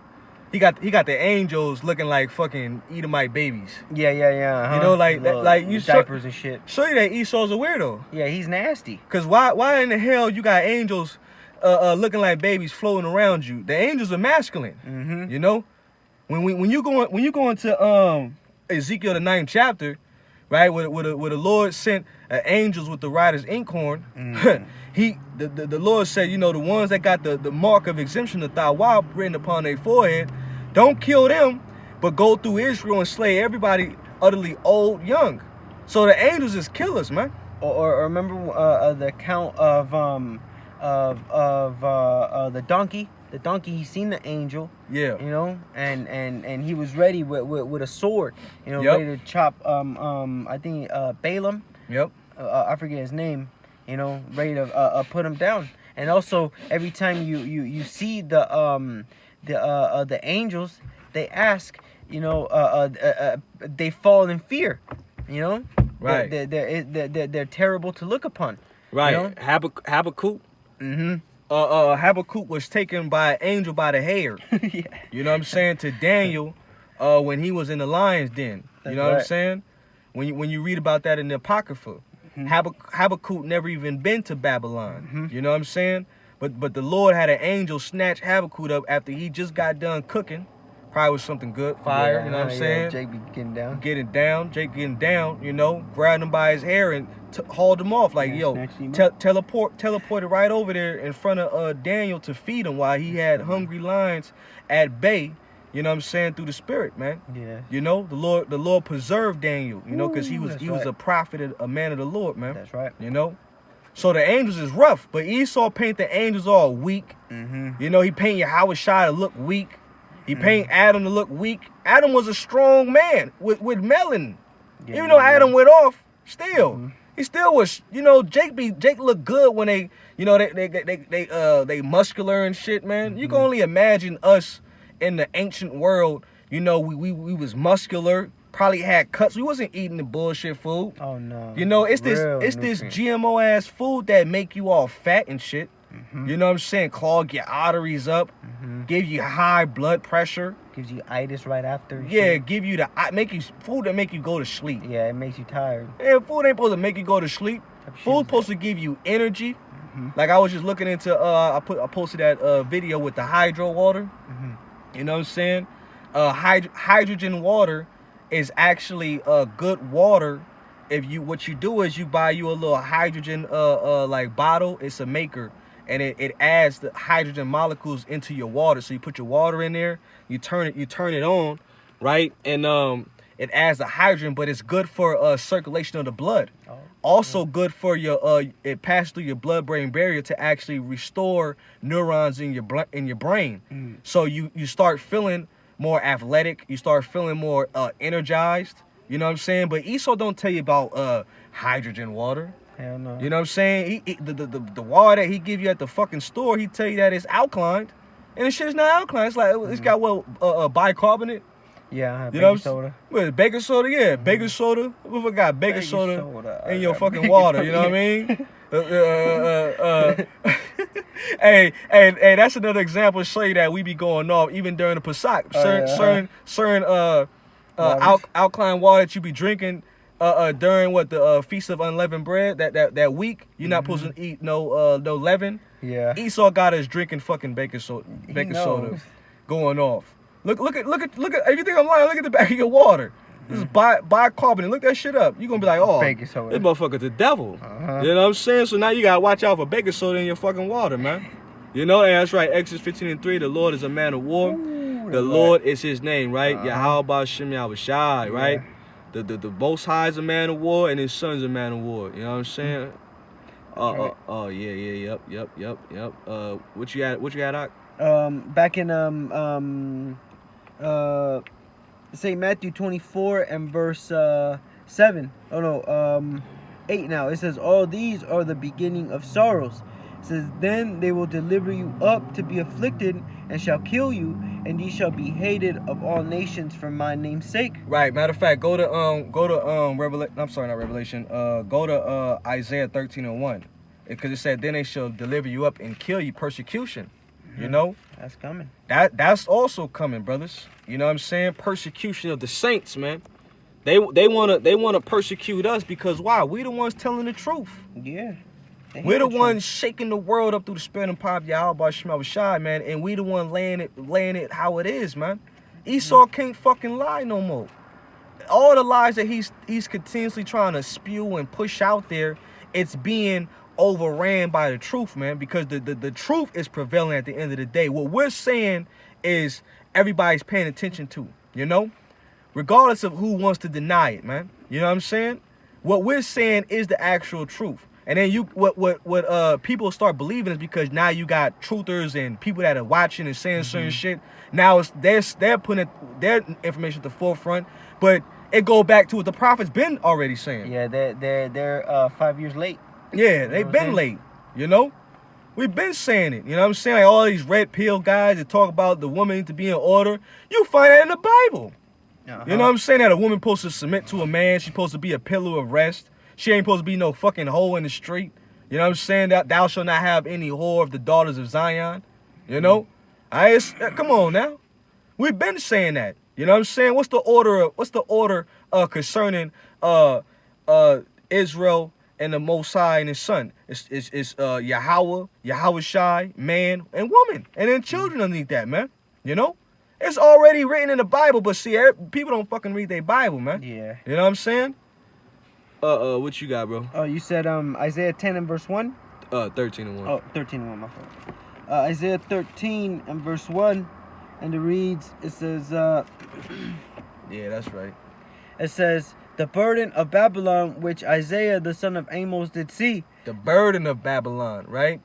He got the angels looking like fucking Edomite babies.
Yeah.
You know, like you
diapers and shit.
Show you that Esau's a weirdo.
Yeah, he's nasty.
Cause why in the hell you got angels looking like babies floating around you? The angels are masculine.
Mm-hmm.
You know, when you go into Ezekiel the 9th chapter, right, where the Lord sent angels with the rider's inkhorn. Mm-hmm. The Lord said, you know, the ones that got the mark of exemption, the Thawa written upon their forehead, don't kill them, but go through Israel and slay everybody, utterly old, young. So the angels is killers, man.
Or remember the account of the donkey. The donkey, he seen the angel.
Yeah.
You know, and he was ready with a sword. You know,
Yep.
ready to chop. I think Balaam.
Yep.
I forget his name. You know, ready to put him down. And also, every time you see the angels, they ask. You know, they fall in fear. You know.
Right.
They're terrible to look upon.
Right.
You know?
Habakkuk.
Mm-hmm.
Habakkuk was taken by an angel by the hair.
Yeah.
You know what I'm saying? To Daniel, when he was in the lion's den.
That's
you know what
right.
I'm saying? When you read about that in the Apocrypha, mm-hmm. Habakkuk never even been to Babylon. Mm-hmm. You know what I'm saying? But the Lord had an angel snatch Habakkuk up after he just got done cooking. Probably was something good, fire.
Yeah,
you know what I'm saying?
Jake be getting down.
Jake getting down. You know, grabbed him by his hair and hauled him off. Like, yo, teleported right over there in front of Daniel to feed him while he had hungry lions at bay. You know what I'm saying? Through the spirit, man.
Yeah.
You know, the Lord preserved Daniel. You know, because he was a prophet, a man of the Lord, man.
That's right.
You know. So the angels is rough, but Esau paint the angels all weak.
Mm-hmm.
You know, he paint Yahweh Shai to look weak. He paint Adam to look weak. Adam was a strong man with melanin.
Yeah,
Even though Adam went off, still he still was. You know, Jake looked good when they, you know, they muscular and shit, man. Mm-hmm. You can only imagine us in the ancient world. You know, we was muscular. Probably had cuts. We wasn't eating the bullshit food.
Oh no.
You know, it's this
nutrient.
GMO ass food that make you all fat and shit.
Mm-hmm.
You know what I'm saying? Clog your arteries up, give you high blood pressure.
Gives you itis right after.
Yeah,
shit.
give you food that make you go to sleep.
Yeah, it makes you tired.
Yeah, food ain't supposed to make you go to sleep. Food's supposed to give you energy. Like I was just looking into I posted that video with the hydro water. You know what I'm saying? Hydrogen water is actually good water. If what you do is you buy you a little hydrogen like bottle. It's a maker, and it adds the hydrogen molecules into your water. So you put your water in there, you turn it on, right? And it adds the hydrogen, but it's good for circulation of the blood. Also good for your it passes through your blood-brain barrier to actually restore neurons in your brain. So you start feeling more athletic, you start feeling more energized. You know what I'm saying? But Esau don't tell you about hydrogen water.
Hell no.
You know what I'm saying? The water that he give you at the fucking store, he tell you that it's alkaline, and the shit is not alkaline. It's like it's got bicarbonate.
Yeah,
You know
baking soda.
What, baking soda? Yeah, baking soda. We forgot baking soda in your fucking water. You know what I mean? Hey, that's another example to show you that we be going off even during the Pesach. Certain alkaline water that you be drinking during the Feast of Unleavened Bread that week. You're not supposed to eat no leaven.
Yeah.
Esau got us drinking fucking baking soda going off. Look at if you think I'm lying, look at the back of your water. This is bicarbonate. Look that shit up. You're gonna be like, oh,
Baking soda.
This motherfucker's the devil. You know what I'm saying? So now you gotta watch out for baking soda in your fucking water, man. You know, and that's right. Exodus 15:3. The Lord is a man of war. The Lord is his name, right? Yahweh Shem Yahushai, right? The Most High is a man of war, and his son's a man of war. You know what I'm saying? Yep. What you got, Doc?
Back in St. Matthew 24 and verse 7. 8 now. It says, all these are the beginning of sorrows. It says, then they will deliver you up to be afflicted and shall kill you, and ye shall be hated of all nations for my name's sake.
Right. Matter of fact, go to Revelation. I'm sorry, not Revelation. Go to Isaiah 13:1, because it said, then they shall deliver you up and kill you, persecution. You know,
that's coming.
That's also coming, brothers. You know what I'm saying? Persecution of the saints, man. They wanna persecute us because why? We the ones telling the truth.
Yeah.
We're the ones shaking the world up through the spirit and power of Yahweh Shai, man, and we the one laying it how it is, man. Esau can't fucking lie no more. All the lies that he's continuously trying to spew and push out there, it's being overran by the truth, man, because the truth is prevailing at the end of the day. What we're saying is everybody's paying attention to, you know, regardless of who wants to deny it, man. You know what I'm saying? What we're saying is the actual truth. And then what people start believing is because now you got truthers and people that are watching and saying certain shit. Now they're putting their information at the forefront, but it go back to what the prophets been already saying.
Yeah, they're 5 years late.
Yeah, they've been late, you know? We've been saying it, you know what I'm saying? Like all these red pill guys that talk about the woman need to be in order, you find that in the Bible. You know what I'm saying? That a woman supposed to submit to a man, she's supposed to be a pillar of rest. She ain't supposed to be no fucking hoe in the street. You know what I'm saying? That thou shalt not have any whore of the daughters of Zion. You know? Come on now. We've been saying that. You know what I'm saying? What's the order concerning Israel and the Most High and his son? It's Yahweh Shai, man and woman, and then children underneath that, man. You know, it's already written in the Bible, but see, people don't fucking read their Bible, man.
Yeah.
You know what I'm saying?
What you got, bro?
Oh, you said Isaiah 10 and verse 1?
13 and 1.
Oh, 13 and 1, my fault. Isaiah 13 and verse 1, and it says,
Yeah, that's right.
It says, the burden of Babylon, which Isaiah the son of Amos did see.
The burden of Babylon, right?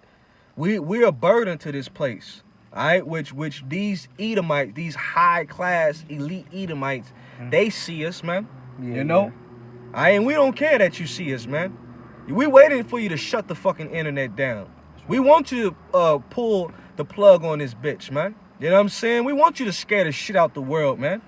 We are burdened to this place, all right? Which these Edomites, these high class elite Edomites, they see us, man.
Yeah,
you know, and we don't care that you see us, man. We waiting for you to shut the fucking internet down. We want you to pull the plug on this bitch, man. You know what I'm saying? We want you to scare the shit out the world, man.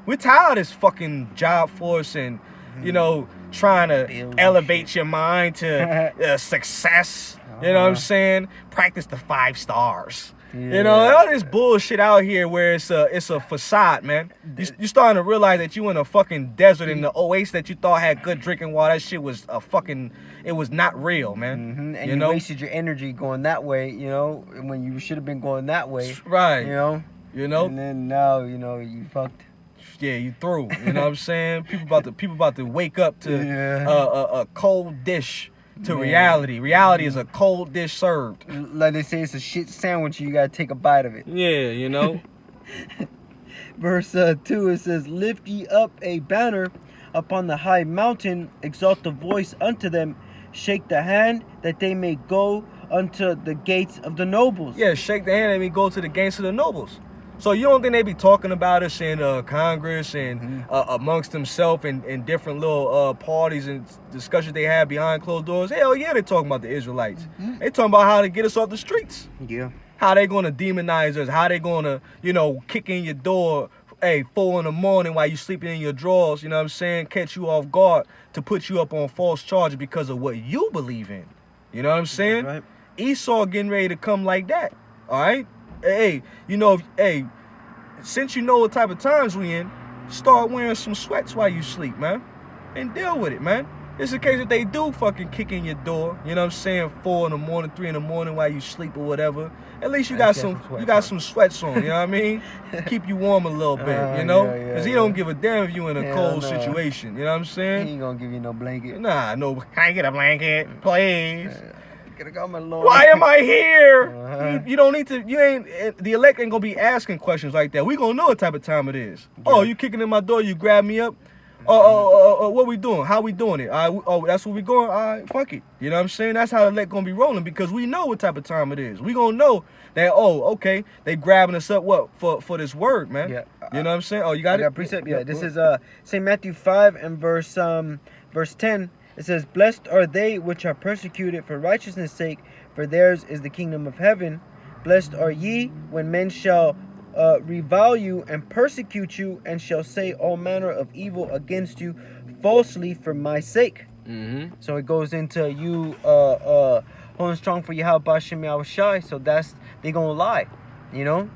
We're tired of this fucking job force and, you know, trying to elevate your mind to success. You know what I'm saying? Practice the 5 stars. You know, all this bullshit out here where it's a facade, man. You starting to realize that you in a fucking desert in the oasis that you thought had good drinking water. That shit was it was not real, man.
And you wasted your energy going that way, you know, when you should have been going that way.
Right.
You know? And then now, you know, you fucked.
Yeah, you through. You know what I'm saying? People about to wake up to a cold dish. To reality. Reality is a cold dish served.
Like they say, it's a shit sandwich. You gotta take a bite of it.
Yeah, you know.
Verse 2, it says, "Lift ye up a banner upon the high mountain, exalt the voice unto them, shake the hand that they may go unto the gates of the nobles."
Yeah, shake the hand and we go to the gates of the nobles. So you don't think they be talking about us in Congress and amongst themselves and different little parties and discussions they have behind closed doors? Hell yeah, they talking about the Israelites. They talking about how to get us off the streets.
Yeah.
How they gonna demonize us? How they gonna, kick in your door, 4 in the morning while you sleeping in your drawers? You know what I'm saying? Catch you off guard to put you up on false charges because of what you believe in. You know what I'm saying?
Right.
Esau getting ready to come like that. All right. Since you know what type of times we in, start wearing some sweats while you sleep, man, and deal with it, man. It's a case that they do fucking kick in your door, you know what I'm saying, 4 in the morning, 3 in the morning while you sleep or whatever. At least you got some sweats on, you know what I mean? Keep you warm a little bit, you know? Because he don't give a damn if you in a cold situation, you know what I'm saying?
He ain't gonna give you no blanket.
Nah, no, can I get a blanket, please?
Why
am I here? You don't need to. The elect ain't gonna be asking questions like that. We gonna know what type of time it is. Yeah. Oh, you kicking in my door? You grab me up? What we doing? How we doing it? That's what we going. All right, fuck it. You know what I'm saying? That's how the elect gonna be rolling because we know what type of time it is. We gonna know that. Oh, okay, they grabbing us up. What for this word, man?
Yeah.
You know what I'm saying? Oh, you got it.
Got precept. Yeah. This is St. Matthew 5 and verse 10. It says, "Blessed are they which are persecuted for righteousness' sake, for theirs is the kingdom of heaven. Blessed are ye when men shall revile you and persecute you, and shall say all manner of evil against you falsely for my sake." So it goes into you holding strong for Yahweh Bashem Yahushai. So they gonna lie, you know,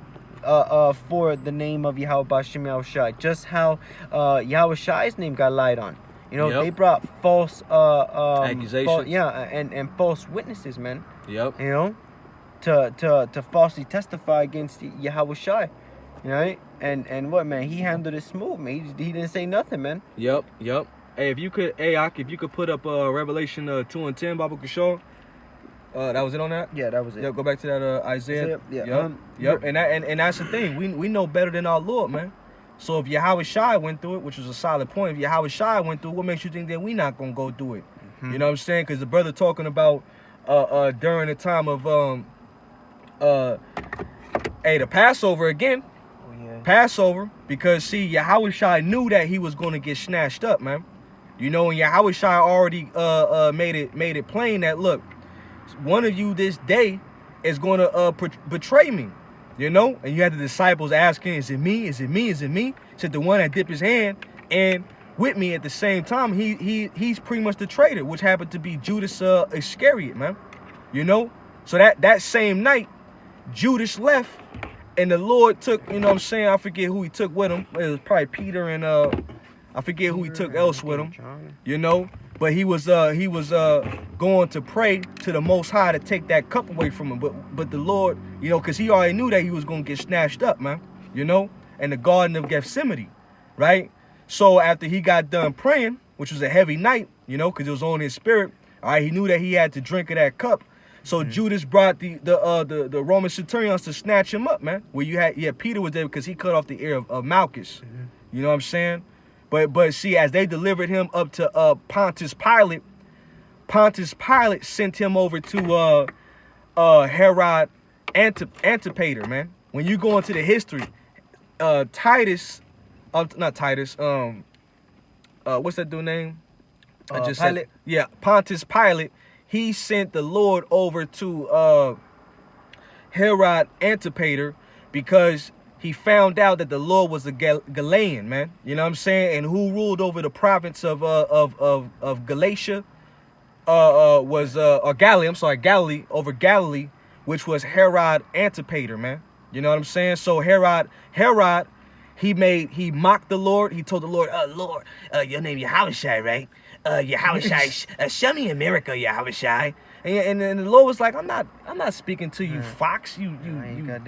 for the name of Yahweh Bashem Yahushai. Just how Yahushai's name got lied on. You know, they brought false
accusations.
And false witnesses, man.
Yep.
You know, to falsely testify against Yahushai. You know, and what, man? He handled it smooth, man. He didn't say nothing, man.
Yep. Hey, if you could put up Revelation 2 and 10, Baba Kishore. That was it on that?
Yeah, that was it.
Yep, go back to that Isaiah.
Yeah.
Yep. And that's the thing. We know better than our Lord, man. So if Yahweh Shai went through it, which was a solid point, if Yahweh Shai went through it, what makes you think that we not gonna go through it? You know what I'm saying? Because the brother talking about during the time of the Passover again.
Oh, yeah.
Passover, because see, Yahweh Shai knew that he was gonna get snatched up, man. You know, and Yahweh Shai already made it plain that look, one of you this day is gonna betray me. You know, and you had the disciples asking, "Is it me? Is it me? Is it me?" Said the one that dipped his hand and with me at the same time. He's pretty much the traitor, which happened to be Judas Iscariot, man. You know, so that same night, Judas left, and the Lord took. You know what I'm saying? I forget who he took with him. It was probably Peter and I forget who he took else with him. You know. But he was going to pray to the Most High to take that cup away from him. But the Lord, you know, because he already knew that he was going to get snatched up, man. You know, in the Garden of Gethsemane, right? So after he got done praying, which was a heavy night, you know, because it was on his spirit, all right, he knew that he had to drink of that cup. So Judas brought the Roman centurions to snatch him up, man. Where you had Peter was there because he cut off the ear of Malchus. You know what I'm saying? But see, as they delivered him up to Pontius Pilate sent him over to Herod Antipater, man. When you go into the history, not Titus, what's that dude name?
Pilate.
Pontius Pilate. He sent the Lord over to Herod Antipater because he found out that the Lord was a Galilean, man. You know what I'm saying? And who ruled over the province of Galatia was Galilee. I'm sorry, Galilee, over Galilee, which was Herod Antipater, man. You know what I'm saying? So Herod, he mocked the Lord. He told the Lord, Lord, your name Yahushai, right? Yahushai, show me a miracle, Yahushai. And the Lord was like, I'm not speaking to you, fox, you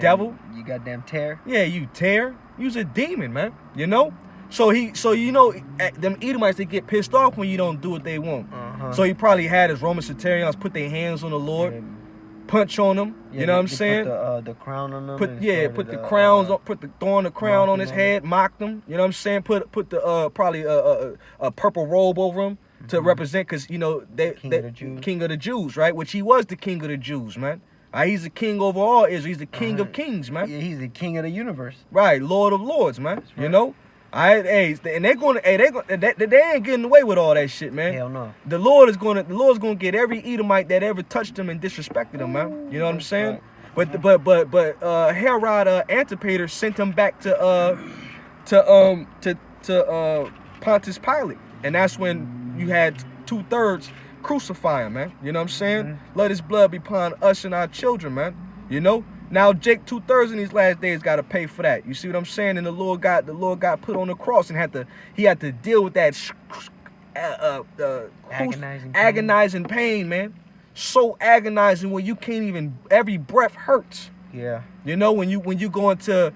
devil.
You goddamn tear.
Yeah, you tear. You's a demon, man. You know? So you know, them Edomites, they get pissed off when you don't do what they want. So he probably had his Roman centurions put their hands on the Lord, punch on him. You know what I'm saying?
Put the crown on him.
Put the crowns on, throwing the crown on his head, mocked him. You know what I'm saying? Put the probably a purple robe over him to represent, because you know king of the Jews, right? Which he was the king of the Jews, man. He's the king over all Israel. He's the king of kings, man.
Yeah, he's the king of the universe.
Right, Lord of lords, man. Right. You know. And they ain't getting away with all that shit, man.
Hell no.
The Lord's gonna get every Edomite that ever touched him and disrespected him, man. You know what I'm saying? Right. But Herod Antipater sent him back to Pontius Pilate, and that's when you had 2/3 crucify him, man. You know what I'm saying? Let his blood be upon us and our children, man. You know. Now Jake 2/3 in these last days got to pay for that. You see what I'm saying? And the Lord got put on the cross and he had to deal with that agonizing pain, man. So agonizing when you can't even, every breath hurts.
Yeah.
You know, when you go into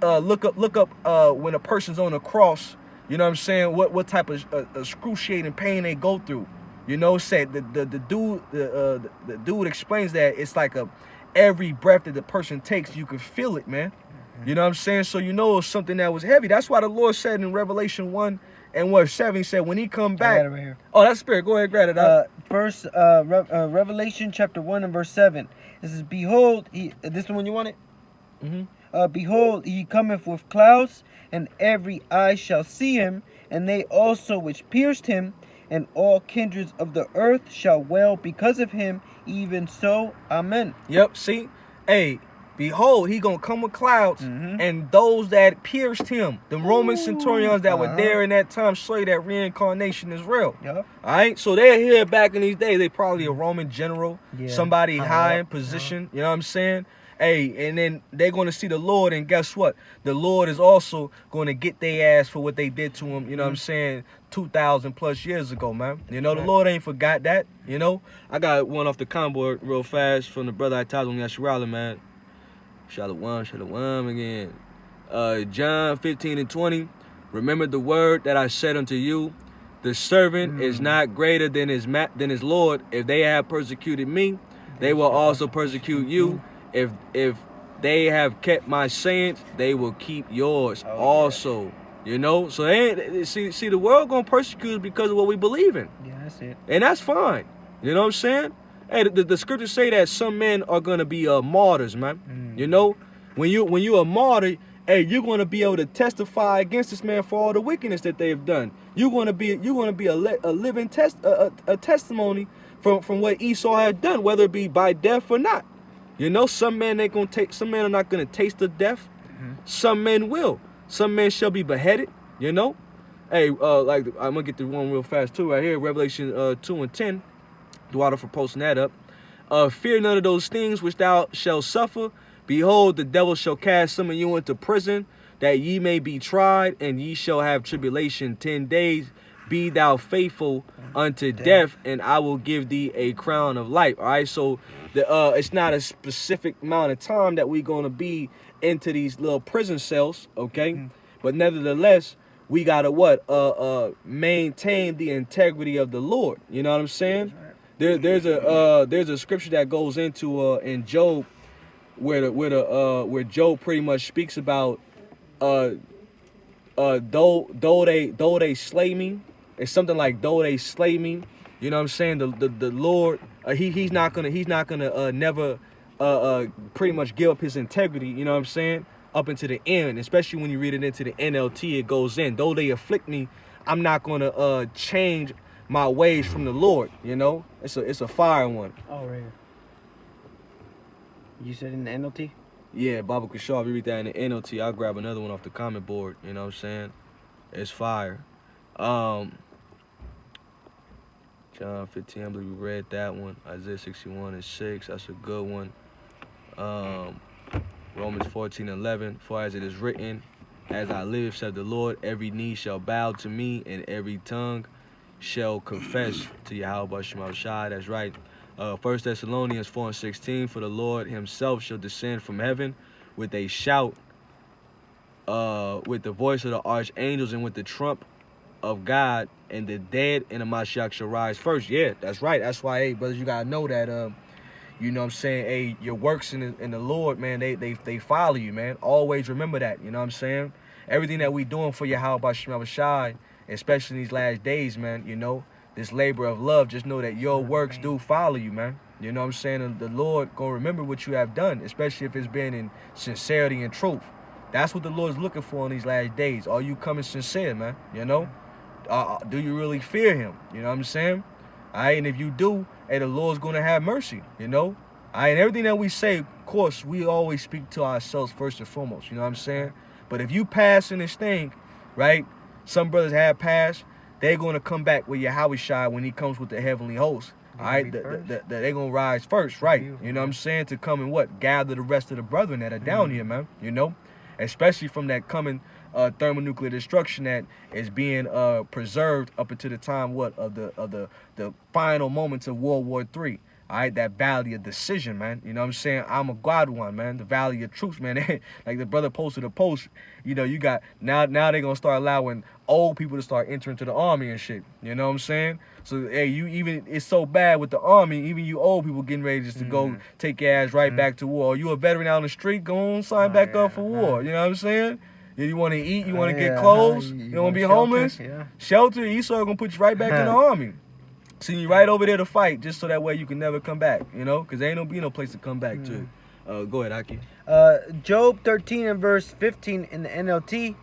look up when a person's on the cross, you know what I'm saying? What type of excruciating pain they go through. You know, said the dude explains that it's like every breath that the person takes, you can feel it, man. You know what I'm saying? So you know it was something that was heavy. That's why the Lord said in Revelation 1:7, he said when he come back.
I got it right here.
Oh, that's spirit. Go ahead, grab it out.
Revelation chapter 1 and verse 7. It says, behold, this the one you wanted? Behold, he cometh with clouds, and every eye shall see him, and they also which pierced him, and all kindreds of the earth shall wail because of him. Even so, amen.
Yep, see? Hey, behold, he gonna come with clouds, and those that pierced him, the Roman centurions that were there in that time, show you that reincarnation is real.
Yep.
Alright, so they're here back in these days. They probably a Roman general, somebody high in position, you know what I'm saying? Hey, and then they're going to see the Lord, and guess what? The Lord is also going to get their ass for what they did to him, you know what I'm saying, 2,000 plus years ago, man. You know, the Lord ain't forgot that, you know.
I got one off the conboard real fast from the brother I taught on Yasharala, man. Shalom again. John 15:20. Remember the word that I said unto you, the servant is not greater than his Lord. If they have persecuted me, they will also persecute you. If they have kept my sayings, they will keep yours also. You know, so they see the world gonna persecute us because of what we believe in.
Yeah, that's it.
And that's fine. You know what I'm saying? Hey, the scriptures say that some men are gonna be martyrs, man. You know, when you a martyr, hey, you're gonna be able to testify against this man for all the wickedness that they've done. You're gonna be a living testimony from what Esau had done, whether it be by death or not. You know, some men are not gonna taste of death. Some men will. Some men shall be beheaded. You know, hey, like I'm gonna get the one real fast too right here. Revelation 2:10. Dwada for posting that up. Fear none of those things which thou shalt suffer. Behold, the devil shall cast some of you into prison, that ye may be tried, and ye shall have tribulation 10 days. Be thou faithful unto death, and I will give thee a crown of life. All right, so it's not a specific amount of time that we're going to be into these little prison cells, okay? But nevertheless, we got to maintain the integrity of the Lord. You know what I'm saying? There's a scripture that goes into in Job where Job pretty much speaks about though they slay me. It's something like though they slay me. You know what I'm saying? The Lord he's not gonna never pretty much give up his integrity. You know what I'm saying? Up into the end, especially when you read it into the NLT, it goes in. Though they afflict me, I'm not gonna change my ways from the Lord. You know, it's a fire one.
Oh, right here. You said in the NLT?
Yeah, Baba Kishar, if you read that in the NLT, I'll grab another one off the comment board. You know what I'm saying? It's fire. John 15, I believe we read that one. Isaiah 61:6, that's a good one. Romans 14:11. For as it is written, as I live, said the Lord, every knee shall bow to me, and every tongue shall confess to Yahweh Shema Shai. That's right. 1 Thessalonians 4:16. For the Lord himself shall descend from heaven with a shout, with the voice of the archangels, and with the trump of God, and the dead in the Mashiach shall rise first. Yeah, that's right. That's why, hey, brothers, you gotta know that, you know what I'm saying, hey, your works in the Lord, man, they follow you, man. Always remember that, you know what I'm saying? Everything that we doing for Yahweh Shema Shai, especially in these last days, man, you know, this labor of love, just know that your works do follow you, man. You know what I'm saying? And the Lord gonna remember what you have done, especially if it's been in sincerity and truth. That's what the Lord's looking for in these last days. Are you coming sincere, man? You know? Do you really fear him? You know what I'm saying? All right, and if you do, hey, the Lord's going to have mercy, you know? All right, and everything that we say, of course, we always speak to ourselves first and foremost, you know what I'm saying? But if you pass in this thing, right, some brothers have passed, they're going to come back with Yahweh Shai when he comes with the heavenly host. All right, they're going to rise first, right? You know what I'm saying? To come and what? Gather the rest of the brethren that are down here, man, you know? Especially from that coming thermonuclear destruction that is being preserved up until the time of the final moments of World War III. All right, that valley of decision, man. You know what I'm saying? I'm a God one, man. The valley of truth, man. Like the brother posted a post. You know, you got now they're gonna start allowing old people to start entering to the army and shit. You know what I'm saying? So hey, it's so bad with the army, even you old people getting ready just to go take your ass right back to war. You a veteran out on the street, go on, sign back up for war. You know what I'm saying? If you want to eat, you want to get clothes, you don't want to be homeless, shelter, Esau gonna put you right back in the army. Send you right over there to fight, just so that way you can never come back, you know? Because there ain't no place to come back to. Go ahead, Aki.
Job 13 and verse 15 in the NLT.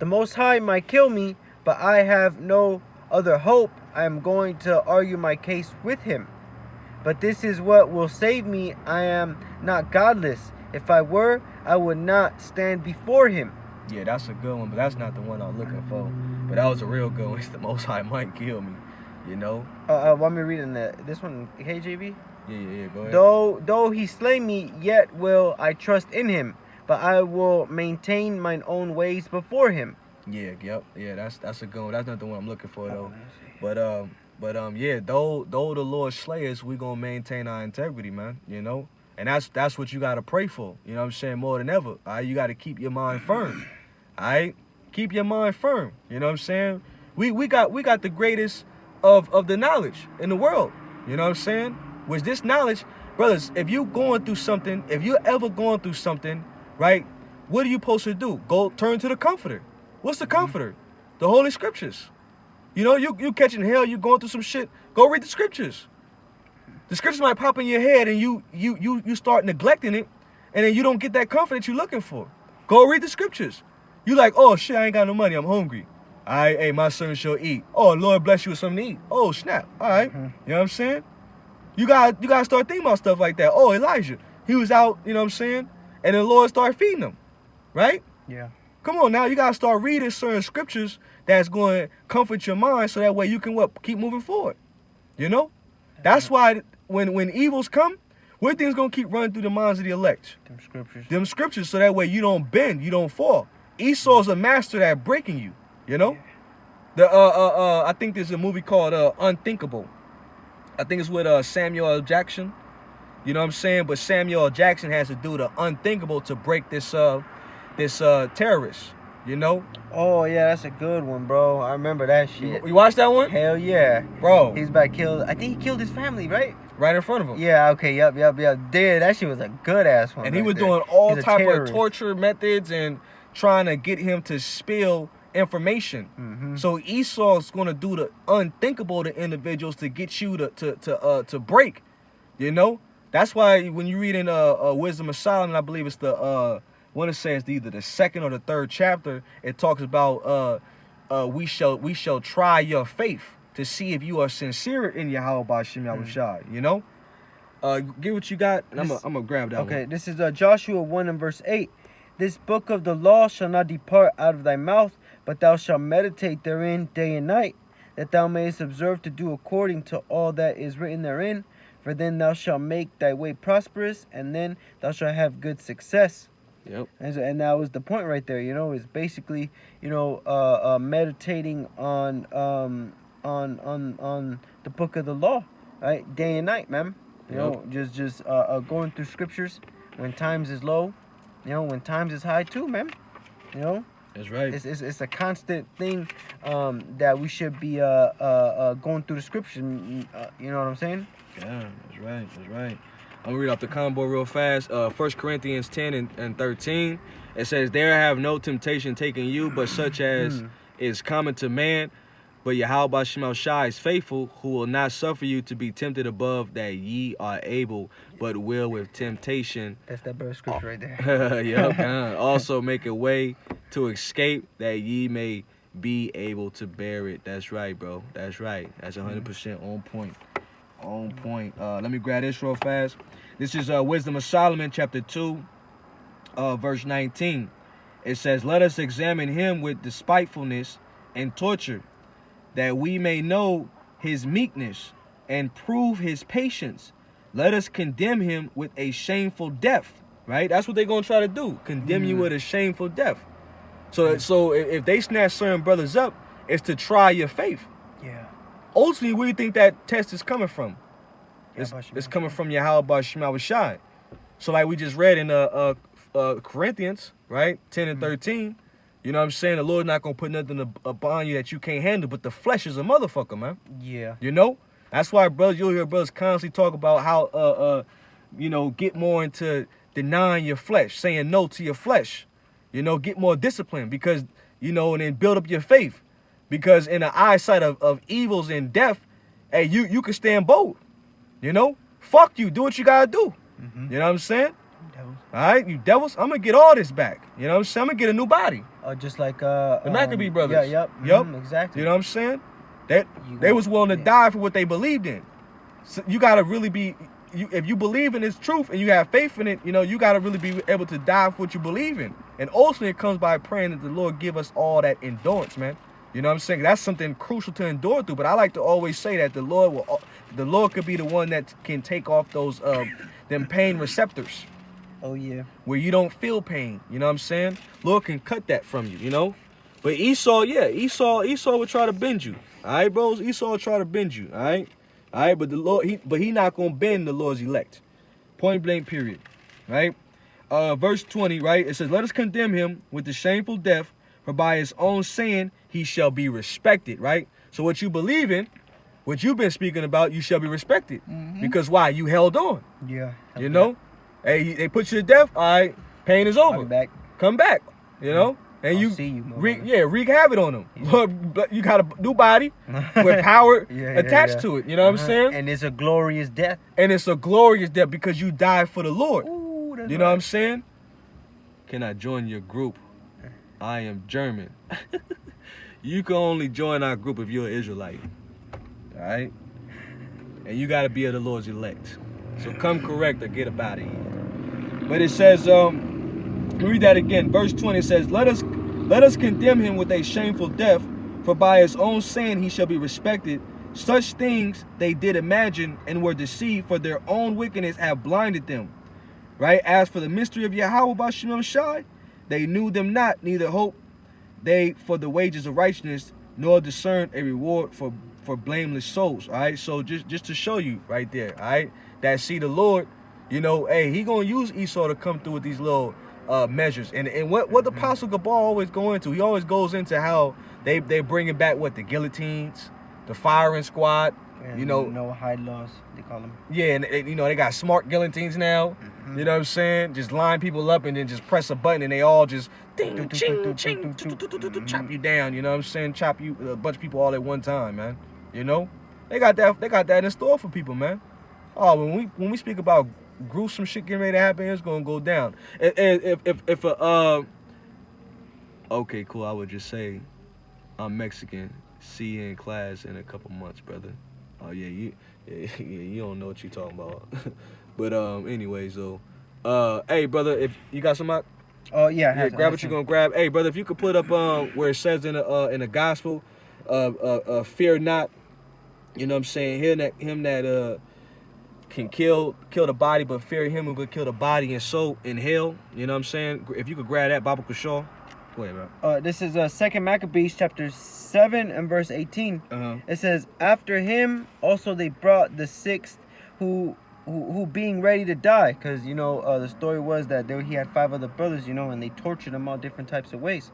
The Most High might kill me, but I have no other hope. I am going to argue my case with him. But this is what will save me. I am not godless. If I were, I would not stand before him.
Yeah, that's a good one, but that's not the one I'm looking for. But that was a real good one. It's the Most High might kill me, you know?
Want me reading this one, KJV?
Yeah, go ahead.
Though he slay me, yet will I trust in him, but I will maintain mine own ways before him.
Yeah, that's a good one. That's not the one I'm looking for though. But yeah, though the Lord slay us, we gonna maintain our integrity, man. You know, and that's what you gotta pray for. You know what I'm saying? More than ever. All right, you gotta keep your mind firm. All right, keep your mind firm. You know what I'm saying? We got the greatest of the knowledge in the world. You know what I'm saying? With this knowledge, brothers, if you going through something, if you're ever going through something, right? What are you supposed to do? Go turn to the Comforter. What's the Comforter? The Holy Scriptures. You know, you catching hell, you going through some shit. Go read the Scriptures. The Scriptures might pop in your head, and you start neglecting it, and then you don't get that comfort that you're looking for. Go read the Scriptures. You like, oh shit, I ain't got no money, I'm hungry. All right, hey, my servant shall eat. Oh, Lord bless you with something to eat. Oh snap. All right, you know what I'm saying? You gotta start thinking about stuff like that. Oh, Elijah, he was out, you know what I'm saying? And the Lord started feeding him, right?
Yeah.
Come on now, you gotta start reading certain scriptures that's going to comfort your mind, so that way you can keep moving forward. You know, that's why when evils come, what things gonna keep running through the minds of the elect? Them scriptures, so that way you don't bend, you don't fall. Esau's a master at breaking you. You know, I think there's a movie called Unthinkable. I think it's with Samuel L. Jackson. You know what I'm saying? But Samuel L. Jackson has to do the unthinkable to break this terrorist. You know?
Oh yeah, that's a good one, bro. I remember that shit.
You watched that one?
Hell yeah,
bro.
He's about to kill. I think he killed his family, right?
Right in front of him.
Yeah. Okay. Yep. Dude, that shit was a good ass one.
And he was doing all type of torture methods and trying to get him to spill information. So Esau's gonna do the unthinkable to individuals to get you to break. You know, that's why when you read in Wisdom of Solomon, I believe it's the want to say it's either the second or the third chapter, it talks about we shall try your faith to see if you are sincere in Yahweh B'Shem Yahushai. You know, get what you got, and I'm gonna grab that.
Okay, this is Joshua 1 and verse 8. This book of the law shall not depart out of thy mouth, but thou shalt meditate therein day and night, that thou mayest observe to do according to all that is written therein. For then thou shalt make thy way prosperous, and then thou shalt have good success.
Yep.
And that was the point right there. Is basically meditating on the book of the law, right, day and night, man. Just going through scriptures when times is low, when times is high too, man.
That's right.
It's a constant thing that we should be going through the scriptures. You know what I'm saying?
Yeah, that's right. That's right. I'm gonna read off the combo real fast. 1 Corinthians 10 and 13. It says, "There have no temptation taken you, but such as is common to man. But Yahweh Shema Shai is faithful, who will not suffer you to be tempted above that ye are able, but will with temptation."
That's that bird scripture right there.
Yep. Also make a way to escape, that ye may be able to bear it. That's right, bro. That's right. That's 100% on point. On point. Let me grab this real fast. This is Wisdom of Solomon, chapter 2, verse 19. It says, "Let us examine him with despitefulness and torture, that we may know his meekness and prove his patience. Let us condemn him with a shameful death." Right? That's what they're going to try to do. Condemn you with a shameful death. So if they snatch certain brothers up, it's to try your faith.
Yeah.
Ultimately, where do you think that test is coming from? It's coming from Yahweh Shema Shai. So like we just read in Corinthians, right? 10 and 13. You know what I'm saying? The Lord's not going to put nothing upon you that you can't handle, but the flesh is a motherfucker, man.
Yeah.
That's why, brothers, you'll hear brothers constantly talk about how, get more into denying your flesh, saying no to your flesh. Get more discipline because, and then build up your faith. Because in the eyesight of evils and death, hey, you can stand bold. Fuck you. Do what you got to do. You know what I'm saying?
Devils.
All right, you devils, I'm going to get all this back. You know what I'm saying? I'm going to get a new body.
Just like
the Maccabee brothers.
Yeah,
yep.
Exactly.
You know what I'm saying? They was willing to die for what they believed in. So you got to really be, if you believe in this truth and you have faith in it, you got to really be able to die for what you believe in. And ultimately it comes by praying that the Lord give us all that endurance, man. You know what I'm saying? That's something crucial to endure through. But I like to always say that the Lord could be the one that can take off those them pain receptors.
Oh yeah.
Where you don't feel pain. You know what I'm saying? Lord can cut that from you, But Esau would try to bend you. All right, bros? Esau would try to bend you. All right? All right, but the Lord, he not going to bend the Lord's elect. Point blank, period. Right? Verse 20, right? It says, "Let us condemn him with the shameful death, for by his own saying he shall be respected," right? So what you believe in, what you've been speaking about, you shall be respected. Because why? You held on.
Yeah.
Hey, they put you to death. All right, pain is over. Come back. And
I'll see you,
wreak havoc on them. Yeah. You got a new body with power attached to it. You know what I'm saying?
And it's a glorious death.
And it's a glorious death because you died for the Lord.
Ooh,
you know what I'm saying? Can I join your group? I am German. You can only join our group if you're an Israelite. All right? And you got to be of the Lord's elect. So come correct or get up out of here. But it says, let me read that again. Verse 20 says, let us condemn him with a shameful death, for by his own saying he shall be respected. Such things they did imagine and were deceived, for their own wickedness have blinded them. Right? As for the mystery of Yahweh B'Shem Shai, they knew them not, neither hope they for the wages of righteousness, nor discern a reward for blameless souls. All right, so just to show you right there, all right, that see the Lord, hey, he gonna use Esau to come through with these little measures. And what the Apostle Gabal always go into, he always goes into how they bringing back the guillotines, the firing squad,
and no hide laws, they call them.
Yeah, and they got smart guillotines now. You know what I'm saying? Just line people up and then just press a button and they all just ding, ching, ching, chop you down. You know what I'm saying? Chop you a bunch of people all at one time, man. They got that in store for people, man. Oh, when we speak about gruesome shit getting ready to happen, it's gonna go down. If okay, cool. I would just say I'm Mexican. See you in class in a couple months, brother. Oh yeah, you don't know what you talking about. But anyways though, hey brother, if you got some,
oh yeah,
grab what you're gonna grab. Hey brother, if you could put up where it says in the gospel, fear not. You know what I'm saying? Him that can kill the body, but fear him who could kill the body and soul in hell. You know what I'm saying? If you could grab that, Baba Kashaw. Go ahead, bro.
This is 2 Maccabees chapter 7 and verse 18. It says, after him also they brought the sixth who being ready to die, because the story was that he had 5 other brothers, and they tortured him all different types of ways.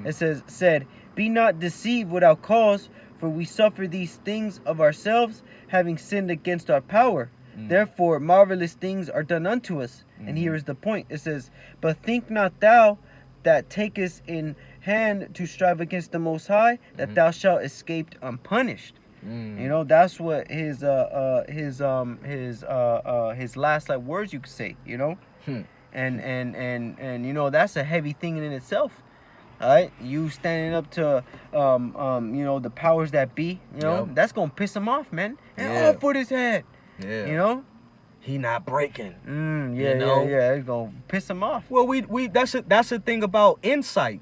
It said, be not deceived without cause, for we suffer these things of ourselves, having sinned against our power. Therefore marvelous things are done unto us. And here is the point. It says, but think not thou that takest in hand to strive against the Most High, that thou shalt escape unpunished. That's what his last words you could say. And that's a heavy thing in itself. All right, you standing up to the powers that be. That's gonna piss him off, man. And off with his head.
Yeah. He not breaking.
Yeah. It's gonna piss him off.
Well, that's the thing about insight.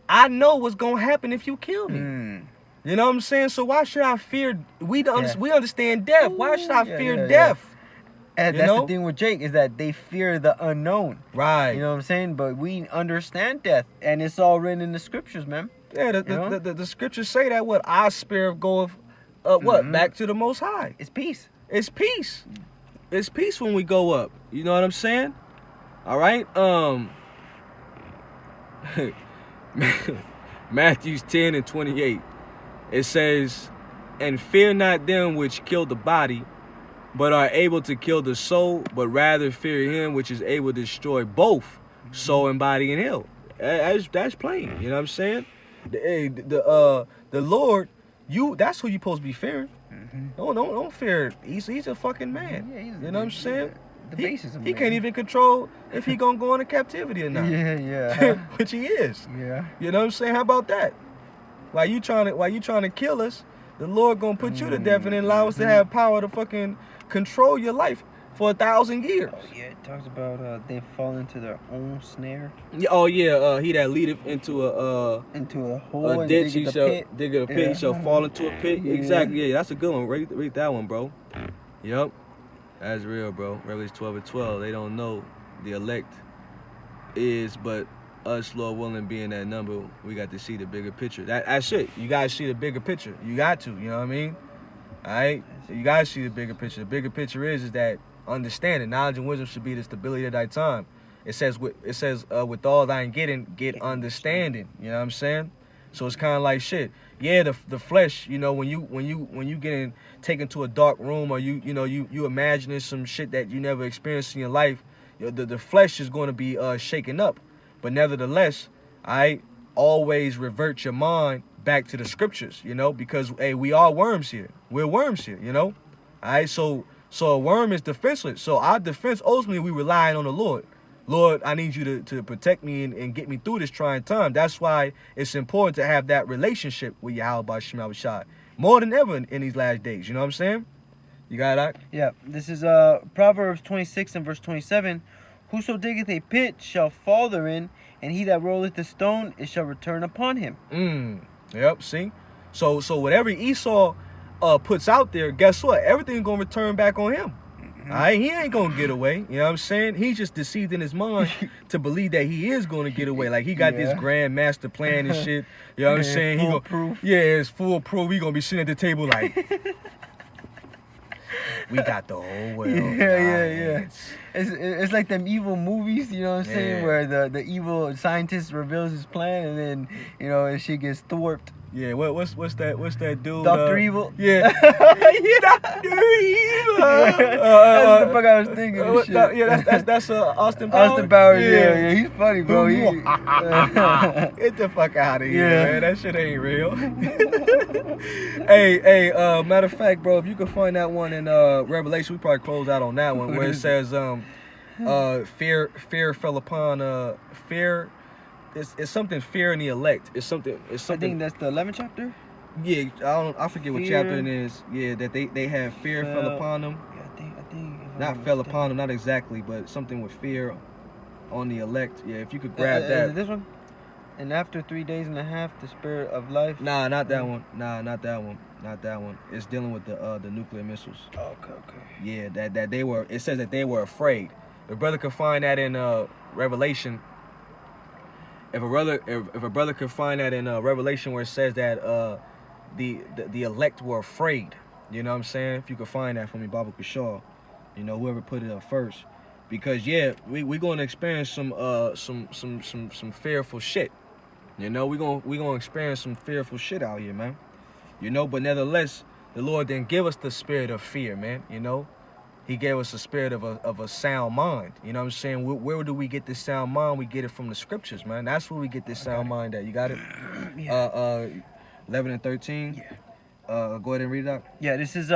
I know what's gonna happen if you kill me. You know what I'm saying? So why should I fear? We understand death. Why should I fear death?
And that's the thing with Jake, is that they fear the unknown.
Right.
You know what I'm saying? But we understand death, and it's all written in the scriptures, man.
Yeah, the scriptures say that our spirit goeth back to the Most High.
It's peace.
It's peace. It's peace when we go up. You know what I'm saying? All right. Matthew 10 and 28. It says, and fear not them which kill the body, but are able to kill the soul, but rather fear him which is able to destroy both soul and body in hell. That's plain. You know what I'm saying? The Lord, that's who you supposed to be fearing. Don't fear. He's a fucking man.
Yeah,
you know what I'm saying?
The basis of
he
man.
Can't even control if he gonna go into captivity or not.
Yeah.
Which he is.
Yeah.
You know what I'm saying? How about that? While you trying to kill us, the Lord gonna put you to death and then allow us to have power to fucking control your life for 1,000 years.
Oh yeah, it talks about they fall into their own snare.
Oh yeah, he that leadeth into a
hole,
a ditch, he shall dig a pit, he shall fall into a pit.
Yeah.
Exactly, yeah, that's a good one. Read that one, bro. Yep, that's real, bro. Revelation 12 and 12. They don't know the elect is, but us, Lord willing, being that number, we got to see the bigger picture. That's it. You gotta see the bigger picture. You got to. You know what I mean? All right. So you gotta see the bigger picture. The bigger picture is that understanding, knowledge, and wisdom should be the stability of thy time. It says with all thine getting, get understanding. You know what I'm saying? So it's kind of like shit. Yeah, the flesh. When you getting taken to a dark room, or you imagining some shit that you never experienced in your life, the flesh is going to be shaken up. But nevertheless, I always revert your mind back to the scriptures, because we are worms here. We're worms here, All right, so a worm is defenseless. So our defense, ultimately, we relying on the Lord. Lord, I need you to protect me and get me through this trying time. That's why it's important to have that relationship with Yahweh Shema Shai more than ever in these last days. You know what I'm saying? You got that?
Yeah. This is Proverbs 26 and verse 27. Whoso diggeth a pit shall fall therein, and he that rolleth the stone, it shall return upon him.
Yep, see? So whatever Esau puts out there, guess what? Everything's going to return back on him. All right? He ain't going to get away. You know what I'm saying? He's just deceived in his mind to believe that he is going to get away. Like, he got this grand master plan and shit. You know what I'm saying?
Foolproof.
It's foolproof. He going to be sitting at the table like, we got the whole world.
Yeah. It's like them evil movies, you know what I'm saying, where the evil scientist reveals his plan, and then and shit gets thwarted.
Yeah, what's that dude?
Dr. Evil.
Yeah. Dr. Evil.
That's the fuck I was thinking. Shit.
That's Austin Powers.
Austin Powers. Yeah, he's funny, bro.
Get the fuck out of here, man. That shit ain't real. Hey, matter of fact, bro, if you could find that one in Revelation, we probably close out on that one, where it says fear fell upon fear. It's something fear in the elect. It's something.
I think that's the 11th chapter.
Yeah, I forget what chapter it is. Yeah, that they have fear fell upon them.
Yeah, I think.
Not fell upon them, not exactly, but something with fear on the elect. Yeah, if you could grab that.
Is it this one? And after 3 days and a half, the spirit of life.
Nah, not that one. Nah, not that one. Not that one. It's dealing with the nuclear missiles.
Okay.
Yeah, that they were. It says that they were afraid. The brother could find that in Revelation. If a brother could find that in Revelation where it says that the elect were afraid. You know what I'm saying? If you could find that for me, Baba Kashaw. You know, whoever put it up first. Because yeah, we gonna experience some fearful shit. You know, we gonna experience some fearful shit out here, man. You know, but nevertheless, the Lord didn't give us the spirit of fear, man. You know, He gave us a spirit of a sound mind. You know what I'm saying? Where do we get this sound mind? We get it from the scriptures, man. That's where we get this sound mind at. You got it?
Yeah.
11 and 13.
Yeah.
Go ahead and read it out.
Yeah, this is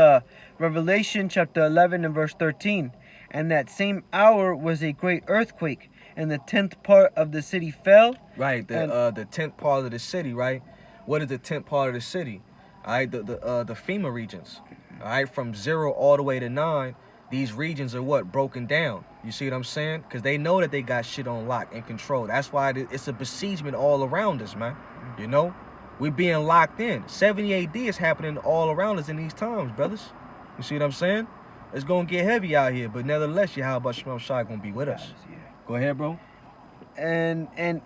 Revelation chapter 11 and verse 13. And that same hour was a great earthquake, and the 10th part of the city fell.
Right, the 10th part of the city, right? What is the 10th part of the city? All right, the FEMA regions. All right, from 0 all the way to 9, these regions are what? Broken down. You see what I'm saying? Because they know that they got shit on lock and control. That's why it's a besiegement all around us, man. You know? We being locked in. 70 AD is happening all around us in these times, brothers. You see what I'm saying? It's going to get heavy out here, but nevertheless, Yahweh Shemel Shai going to be with us.
Yeah.
Go ahead, bro.
And in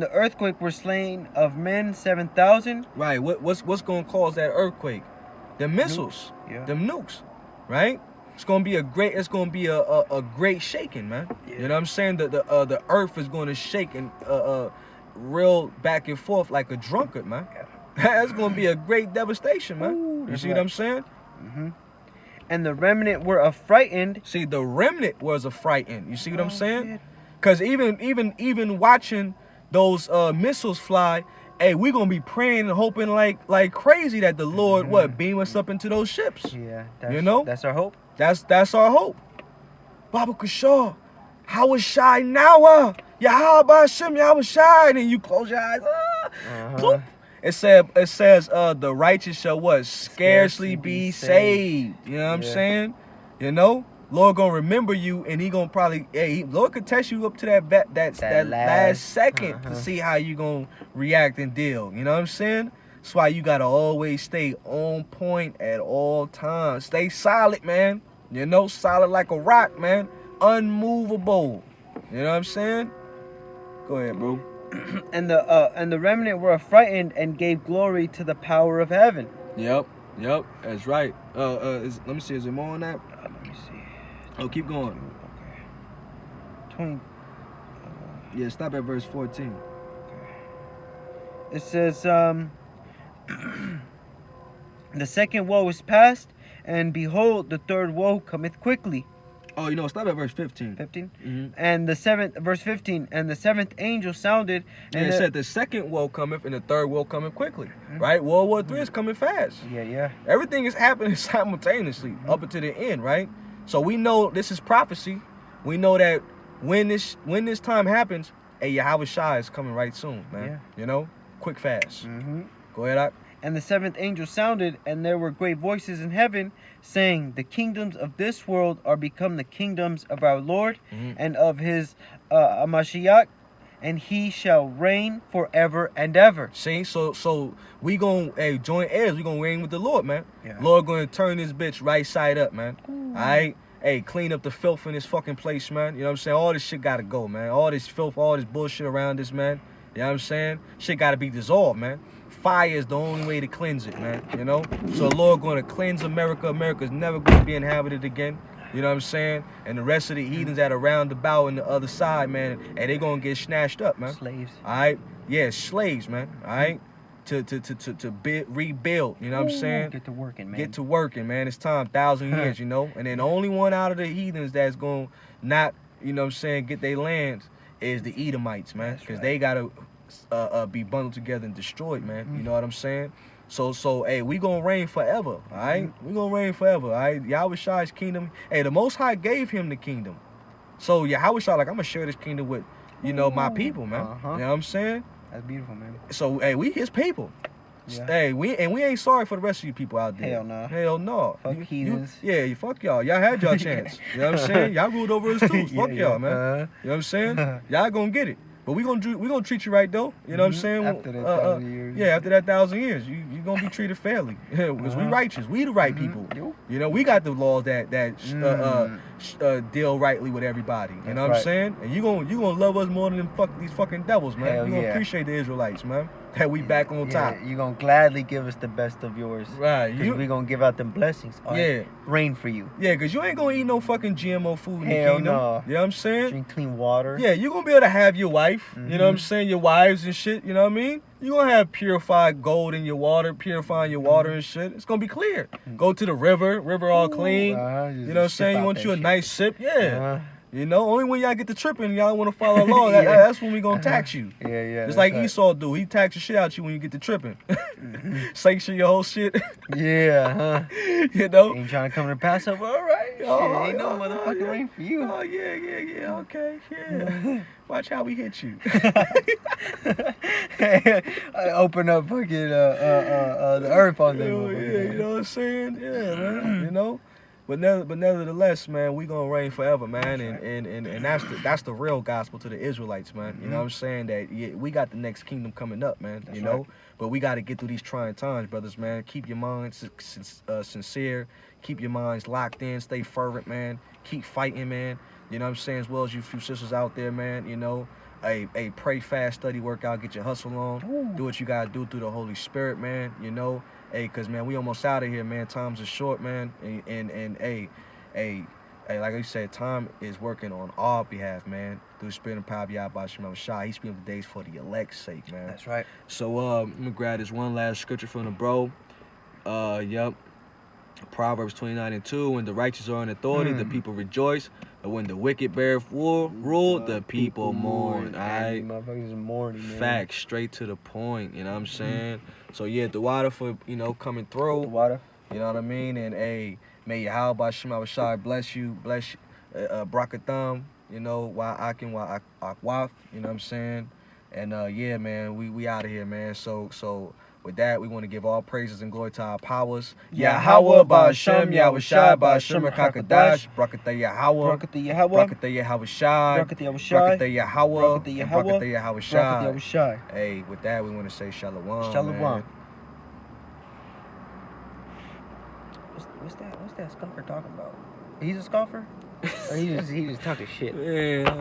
the earthquake were slain of men 7,000.
Right. What's going to cause that earthquake? The missiles.
Yeah.
Them nukes. Right? It's going to be a great shaking, man.
Yeah.
You know what I'm saying? The earth is going to shake and real back and forth like a drunkard, man.
Yeah.
That's going to be a great devastation, man.
Ooh,
You see what I'm saying?
Mm-hmm. And the remnant were affrighted.
See, the remnant was affrighted. You see what I'm saying?
Shit.
Because even watching those missiles fly, hey, we're going to be praying and hoping like crazy that the Lord, beam us up into those ships.
Yeah.
You know?
That's our hope.
That's our hope. Baba Kashaw, how is Shai now? Yahweh Hashem, Yahweh Shai. And then you close your eyes. Ploop. It says the righteous shall what? Scarcely be saved. You know what I'm saying? You know? Lord gonna remember you, and He gonna probably, Lord could test you up to that last second to see how you gonna react and deal. You know what I'm saying? That's why you gotta always stay on point at all times. Stay solid, man. You know, solid like a rock, man. Unmovable. You know what I'm saying? Go ahead, bro.
And the remnant were affrighted and gave glory to the power of heaven.
Yep, that's right. Let me see, is there more on that?
Let me see.
Oh, keep going.
Okay. 20.
Yeah, stop at verse 14.
It says, the second woe is past, and behold, the third woe cometh quickly.
Oh, you know, stop at verse 15.
15.
Mm-hmm.
And the seventh, verse 15, and the seventh angel sounded.
And it said the second woe cometh and the third woe cometh quickly. Right? World War III is coming fast.
Yeah.
Everything is happening simultaneously up until the end, right? So we know this is prophecy. We know that when this time happens, hey, Yahweh Shai is coming right soon, man.
Yeah.
You know? Quick, fast.
Mm-hmm.
Go ahead, Ak.
And the seventh angel sounded, and there were great voices in heaven, saying, the kingdoms of this world are become the kingdoms of our Lord and of his Mashiach, and he shall reign forever and ever.
See, so we gonna join heirs. We gonna reign with the Lord, man.
Yeah.
Lord gonna turn this bitch right side up, man. All right. Hey, clean up the filth in this fucking place, man. You know what I'm saying? All this shit gotta go, man. All this filth, all this bullshit around this, man. You know what I'm saying? Shit gotta be dissolved, man. Fire is the only way to cleanse it, man. You know? So the Lord gonna cleanse America. America's never gonna be inhabited again. You know what I'm saying? And the rest of the heathens that are around about on the other side, man, and they gonna get snatched up, man.
Slaves.
All right? Yeah, slaves, man. All right? To rebuild, you know what I'm saying?
Get to working, man.
Get to working, man. It's time, 1,000 years, you know? And then the only one out of the heathens that's gonna not, you know what I'm saying, get their lands is the Edomites, man. Because they gotta be bundled together and destroyed, man. You know what I'm saying? So, hey, we gonna reign forever, all right? We gonna reign forever, all right? Yahweh Shai's kingdom. Hey, the Most High gave him the kingdom. So, Yahweh Shai, like, I'm gonna share this kingdom with, you know, my people, man. You know what I'm saying?
That's beautiful, man.
So, hey, we his people.
Yeah.
Hey, we ain't sorry for the rest of you people out there.
Hell no.
Hell no.
Fuck heathens.
Yeah, fuck y'all. Y'all had y'all chance. You know what I'm saying? Y'all ruled over us too. Fuck y'all, man. You know what I'm saying? Y'all gonna get it. But we gonna treat you right though. You know what I'm saying?
After that 1,000 years.
Yeah, after that 1,000 years, you gonna be treated fairly. Because we righteous. We the right people. You know, we got the laws that deal rightly with everybody. You know what I'm saying? And you gonna love us more than these fucking devils, man.
Hell
You gonna
yeah.
appreciate the Israelites, man. That we back on top.
You gonna gladly give us the best of yours.
Right.
Because we gonna give out them blessings.
Yeah.
Rain for you.
Yeah, because you ain't gonna eat no fucking GMO food in the
Hell
kingdom.
no.
You know what I'm saying?
Drink clean water.
Yeah, you're gonna be able to have your wife, you know what I'm saying, your wives and shit, you know what I mean? You're gonna have purified gold in your water, purifying your water and shit. It's gonna be clear. Go to the river all clean. You know what I'm saying? You want you a nice sip? Yeah. You know, only when y'all get to tripping, y'all want to follow along. That's when we gonna tax you.
Yeah.
Just like Esau do. He tax the shit out you when you get to tripping. Sanction your whole shit.
Yeah,
You know?
Ain't trying to come to Passover. All right. Shit, ain't no motherfucking rain for you.
Oh, yeah. Okay, yeah. Watch how we hit you.
I open up fucking the earth on them.
You know what I'm saying? Yeah, man. You know? But nevertheless, man, we gonna reign forever, man, and that's the real gospel to the Israelites, man. You know what I'm saying? That we got the next kingdom coming up, man. You know, but we got to get through these trying times, brothers, man. Keep your minds sincere, keep your minds locked in, stay fervent, man. Keep fighting, man. You know what I'm saying? As well as you few sisters out there, man. You know, a pray, fast, study, workout, get your hustle on.
Ooh.
Do what you gotta do through the Holy Spirit, man. You know. Hey, cause man, we almost out of here, man. Times are short, man, and hey, like I said, time is working on our behalf, man. Through the spirit and power of Yahweh Shem Shai, He's speaking the days for the elect's sake, man.
That's right.
So I'm gonna grab this one last scripture from the bro. Yep. Proverbs 29:2. When the righteous are in authority, the people rejoice. But when the wicked bear rule, the people mourn. Alright.
Motherfuckers mourning, man.
Facts, straight to the point. You know what I'm saying? So yeah, the water for coming through.
The water.
You know what I mean? And hey, may Yahweh Shem Shai bless you, Brakatham. You know, why Akin, why Akwaf. You know what I'm saying? And yeah, man, we out of here, man. So. With that, we want to give all praises and glory to our powers. Yahweh, Ba'ashem, Yahweh Shai, Ba'ashem, Kakadash, Brakatah Yahweh,
Brakatah Yahweh,
Brakatah Yahweh Shai,
Brakatah Yahweh Shai,
Brakatah Yahweh,
Brakatah Yahweh,
Brakatah Yahweh
Brakatah Yahweh
Shai.
Shai.
Hey, with that, we want to say Shalom.
Shalom.
Man.
What's that scoffer talking about? He's a scoffer? Or he just talking shit?
Yeah.